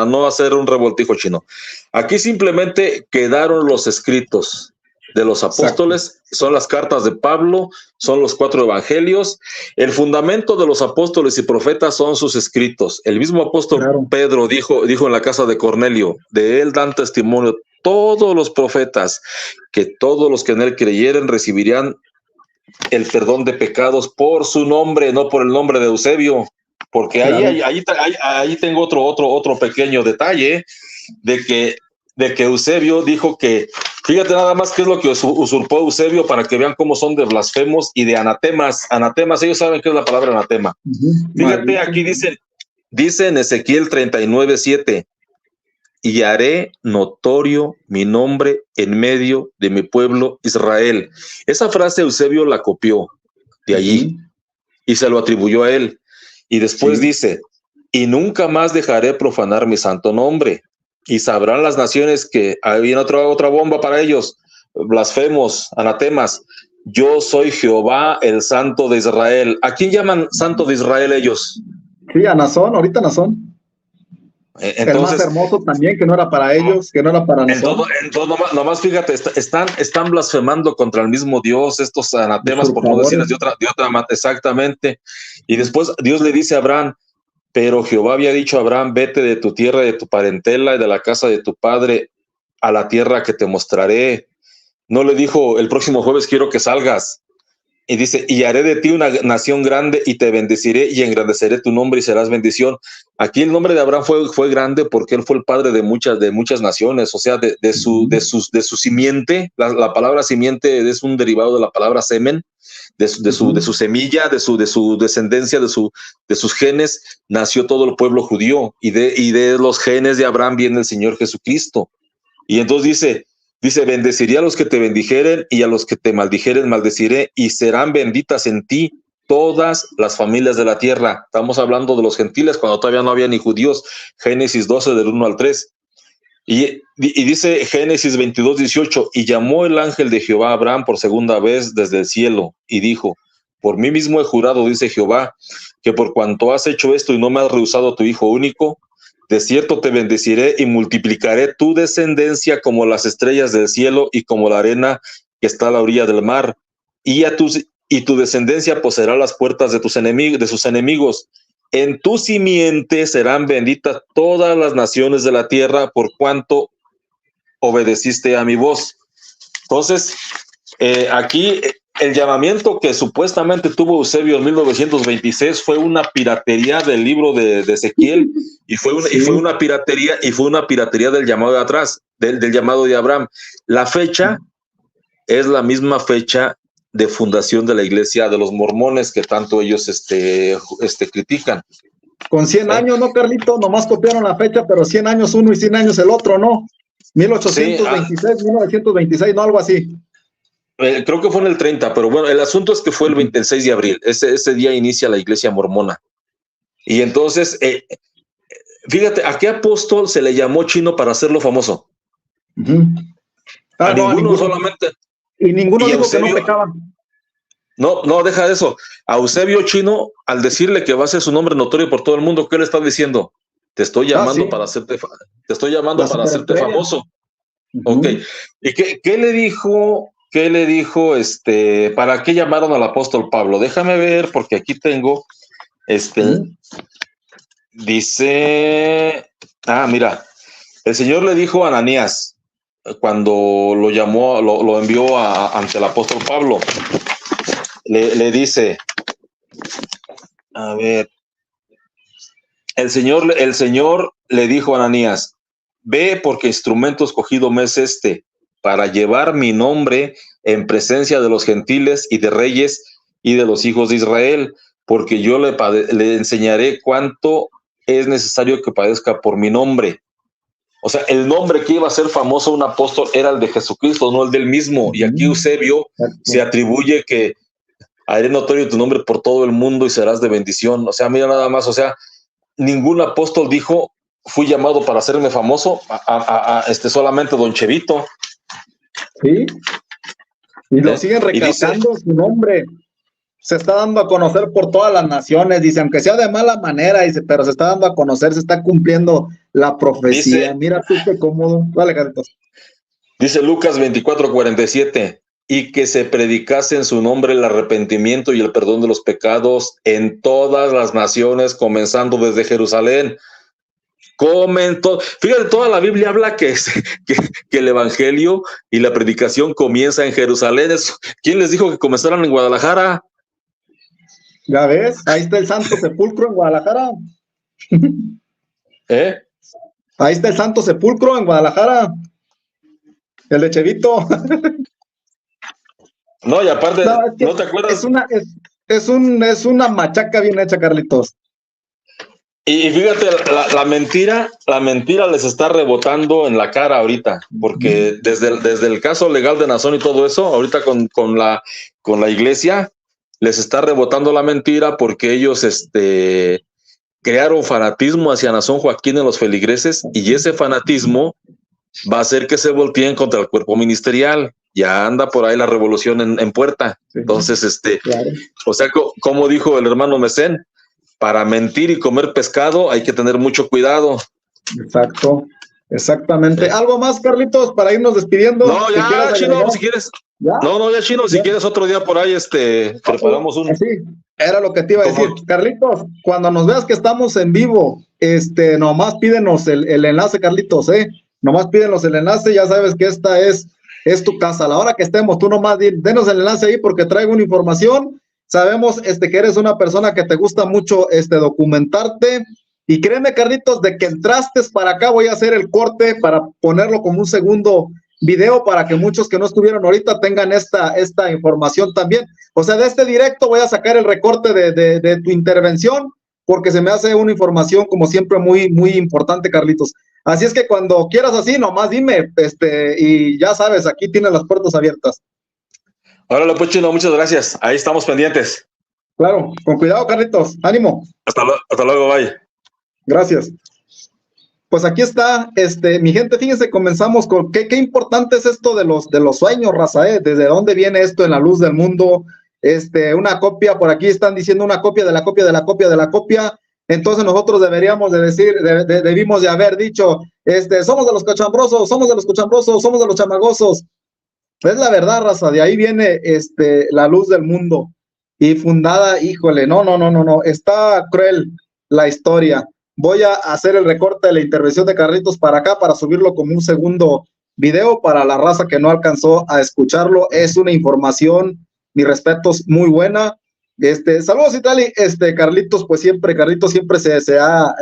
no hacer un revoltijo chino. Aquí simplemente quedaron los escritos de los apóstoles. Exacto. Son las cartas de Pablo, son los 4 evangelios. El fundamento de los apóstoles y profetas son sus escritos. El mismo apóstol Pedro dijo en la casa de Cornelio: de él dan testimonio todos los profetas, que todos los que en él creyeren recibirían el perdón de pecados por su nombre, no por el nombre de Eusebio. Porque ahí tengo otro pequeño detalle de que Eusebio dijo que, fíjate nada más qué es lo que usurpó Eusebio, para que vean cómo son de blasfemos y de anatemas. Anatemas, ellos saben qué es la palabra anatema. Fíjate, aquí dice en Ezequiel 39:7: y haré notorio mi nombre en medio de mi pueblo Israel. Esa frase Eusebio la copió de allí y se lo atribuyó a él. Y después dice: y nunca más dejaré profanar mi santo nombre. Y sabrán las naciones que había otra bomba para ellos, blasfemos, anatemas: yo soy Jehová, el Santo de Israel. ¿A quién llaman Santo de Israel ellos? Sí, a Nazón, ahorita Nazón. Entonces, el más hermoso también, que no era para ellos, que no era para nosotros. Entonces nomás fíjate, están blasfemando contra el mismo Dios, estos anatemas, por no decirles de otra exactamente. Y después Dios le dice a Abraham: pero Jehová había dicho a Abraham: vete de tu tierra, de tu parentela y de la casa de tu padre a la tierra que te mostraré. No le dijo: el próximo jueves quiero que salgas. Y dice: y haré de ti una nación grande y te bendeciré y engrandeceré tu nombre y serás bendición. Aquí el nombre de Abraham fue grande porque él fue el padre de muchas naciones, o sea, de su simiente. La palabra simiente es un derivado de la palabra semen. De su semilla, de su descendencia, de sus genes, nació todo el pueblo judío, y de los genes de Abraham viene el Señor Jesucristo. Y entonces dice: Dice, bendeciré a los que te bendijeren y a los que te maldijeren maldeciré, y serán benditas en ti todas las familias de la tierra. Estamos hablando de los gentiles cuando todavía no había ni judíos. Génesis 12 del 1 al 3. Y dice Génesis 22, 18, y llamó el ángel de Jehová a Abraham por segunda vez desde el cielo y dijo, por mí mismo he jurado, dice Jehová, que por cuanto has hecho esto y no me has rehusado a tu hijo único, de cierto te bendeciré y multiplicaré tu descendencia como las estrellas del cielo y como la arena que está a la orilla del mar, y tu descendencia poseerá las puertas de sus enemigos. En tu simiente serán benditas todas las naciones de la tierra por cuanto obedeciste a mi voz. Entonces, aquí el llamamiento que supuestamente tuvo Eusebio en 1926 fue una piratería del libro de Ezequiel y fue una piratería del llamado de atrás, del llamado de Abraham. La fecha es la misma fecha de fundación de la iglesia de los mormones que tanto ellos critican. Con 100 años, ¿no, Carlito? Nomás copiaron la fecha, pero 100 años uno y 100 años el otro, ¿no? 1826, 1926, no, algo así. Creo que fue en el 30, pero bueno, el asunto es que fue el 26 de abril. Ese día inicia la iglesia mormona. Y entonces, fíjate, ¿a qué apóstol se le llamó chino para hacerlo famoso? A ninguno solamente. Y ninguno dijo Eusebio, que no pecaban. No, deja eso. A Eusebio chino, al decirle que va a ser su nombre notorio por todo el mundo, ¿qué le está diciendo? Te estoy llamando para hacerte famoso. Ok. ¿Y qué le dijo? ¿Qué le dijo? ¿Para qué llamaron al apóstol Pablo? Déjame ver, porque aquí tengo. Dice. Mira. El Señor le dijo a Ananías, cuando lo llamó, lo envió ante el apóstol Pablo, le dice, a ver, el Señor le dijo a Ananías, ve porque instrumento escogido me es para llevar mi nombre en presencia de los gentiles y de reyes y de los hijos de Israel, porque yo le enseñaré cuánto es necesario que padezca por mi nombre. O sea, el nombre que iba a ser famoso un apóstol era el de Jesucristo, no el del mismo. Y aquí Eusebio se atribuye que haré notorio tu nombre por todo el mundo y serás de bendición. O sea, mira nada más, o sea, ningún apóstol dijo, fui llamado para hacerme famoso, solamente Don Chevito. Sí, y lo siguen recalcando su nombre. Se está dando a conocer por todas las naciones, dice, aunque sea de mala manera, dice, pero se está dando a conocer, se está cumpliendo la profecía. Dice, mira tú qué cómodo. Dale, Carlitos. Dice Lucas 24:47, y que se predicase en su nombre el arrepentimiento y el perdón de los pecados en todas las naciones, comenzando desde Jerusalén. Fíjate, toda la Biblia habla que el evangelio y la predicación comienza en Jerusalén. ¿Quién les dijo que comenzaran en Guadalajara? Ya ves, ahí está el Santo Sepulcro en Guadalajara. Ahí está el Santo Sepulcro en Guadalajara. El de Chevito. No, y aparte, ¿no te acuerdas? Es una machaca bien hecha, Carlitos. Y fíjate, la mentira les está rebotando en la cara ahorita, porque desde el caso legal de Nazón y todo eso, ahorita con la iglesia, les está rebotando la mentira porque ellos crearon fanatismo hacia Nazón Joaquín en los feligreses, y ese fanatismo va a hacer que se volteen contra el cuerpo ministerial. Ya anda por ahí la revolución en puerta. Sí. Entonces, claro. O sea, como dijo el hermano Mesén, para mentir y comer pescado hay que tener mucho cuidado. Exacto, exactamente. Sí. ¿Algo más, Carlitos, para irnos despidiendo? No, ya, Chino, si quieres. ¿Ya? No, ya, Chino, si quieres otro día por ahí, preparamos un... Sí, era lo que te iba a decir. Carlitos, cuando nos veas que estamos en vivo, nomás pídenos el enlace, Carlitos, nomás pídenos el enlace, ya sabes que esta es tu casa. A la hora que estemos, tú nomás denos el enlace ahí porque traigo una información. Sabemos que eres una persona que te gusta mucho documentarte, y créeme, Carlitos, de que entraste para acá, voy a hacer el corte para ponerlo como un segundo video para que muchos que no estuvieron ahorita tengan esta información también. O sea, de este directo voy a sacar el recorte de tu intervención porque se me hace una información como siempre muy, muy importante, Carlitos. Así es que cuando quieras así, nomás dime, y ya sabes, aquí tienes las puertas abiertas. Órale, pues, Chino, muchas gracias. Ahí estamos pendientes. Claro, con cuidado, Carlitos, ánimo. Hasta luego, bye. Gracias. Pues aquí está, mi gente, fíjense, comenzamos con qué importante es esto de los sueños, raza, desde dónde viene esto en la luz del mundo, una copia, por aquí están diciendo una copia de la copia de la copia de la copia, entonces nosotros deberíamos de decir, debimos de haber dicho, somos de los cochambrosos, somos de los cochambrosos, somos de los chamagosos, es la verdad, raza, de ahí viene, la luz del mundo, y fundada, híjole, no, está cruel la historia. Voy a hacer el recorte de la intervención de Carlitos para acá para subirlo como un segundo video para la raza que no alcanzó a escucharlo. Es una información, mis respetos, muy buena. Saludos, Itali. Carlitos, pues siempre, Carlitos siempre se ha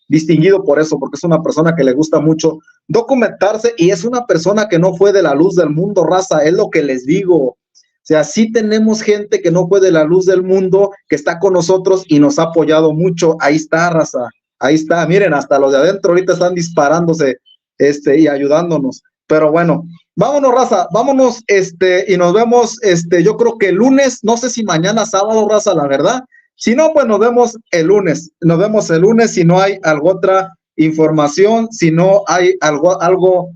distinguido por eso, porque es una persona que le gusta mucho documentarse y es una persona que no fue de la luz del mundo, raza, es lo que les digo. O sea, sí tenemos gente que no fue de la luz del mundo, que está con nosotros y nos ha apoyado mucho. Ahí está, raza. Ahí está. Miren, hasta los de adentro ahorita están disparándose, y ayudándonos. Pero bueno, vámonos, raza. Vámonos, y nos vemos, yo creo que el lunes, no sé si mañana sábado, raza, la verdad. Si no, pues nos vemos el lunes. Nos vemos el lunes si no hay algo otra información, si no hay algo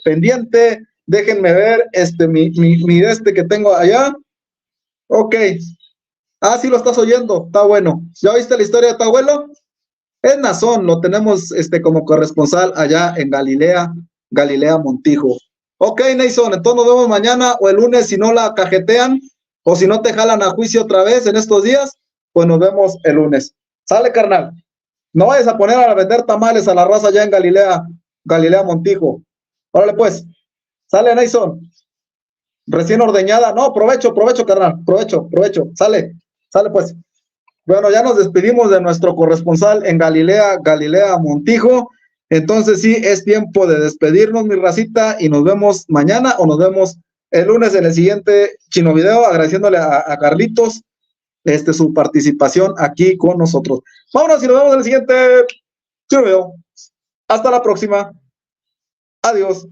pendiente. Déjenme ver mi que tengo allá. Ok. Ah, sí lo estás oyendo. Está bueno. ¿Ya oíste la historia de tu abuelo? Es Nazón, lo tenemos como corresponsal allá en Galilea Montijo. Ok, Nason, entonces nos vemos mañana o el lunes si no la cajetean o si no te jalan a juicio otra vez en estos días, pues nos vemos el lunes. Sale, carnal. No vayas a poner a vender tamales a la raza allá en Galilea Montijo. Órale, pues. Sale, Nason. Recién ordeñada. No, provecho, carnal. Provecho. Sale pues. Bueno, ya nos despedimos de nuestro corresponsal en Galilea Montijo. Entonces sí, es tiempo de despedirnos, mi racita, y nos vemos mañana o nos vemos el lunes en el siguiente Chino Video, agradeciéndole a Carlitos su participación aquí con nosotros. Vámonos y nos vemos en el siguiente Chino Video. Hasta la próxima. Adiós.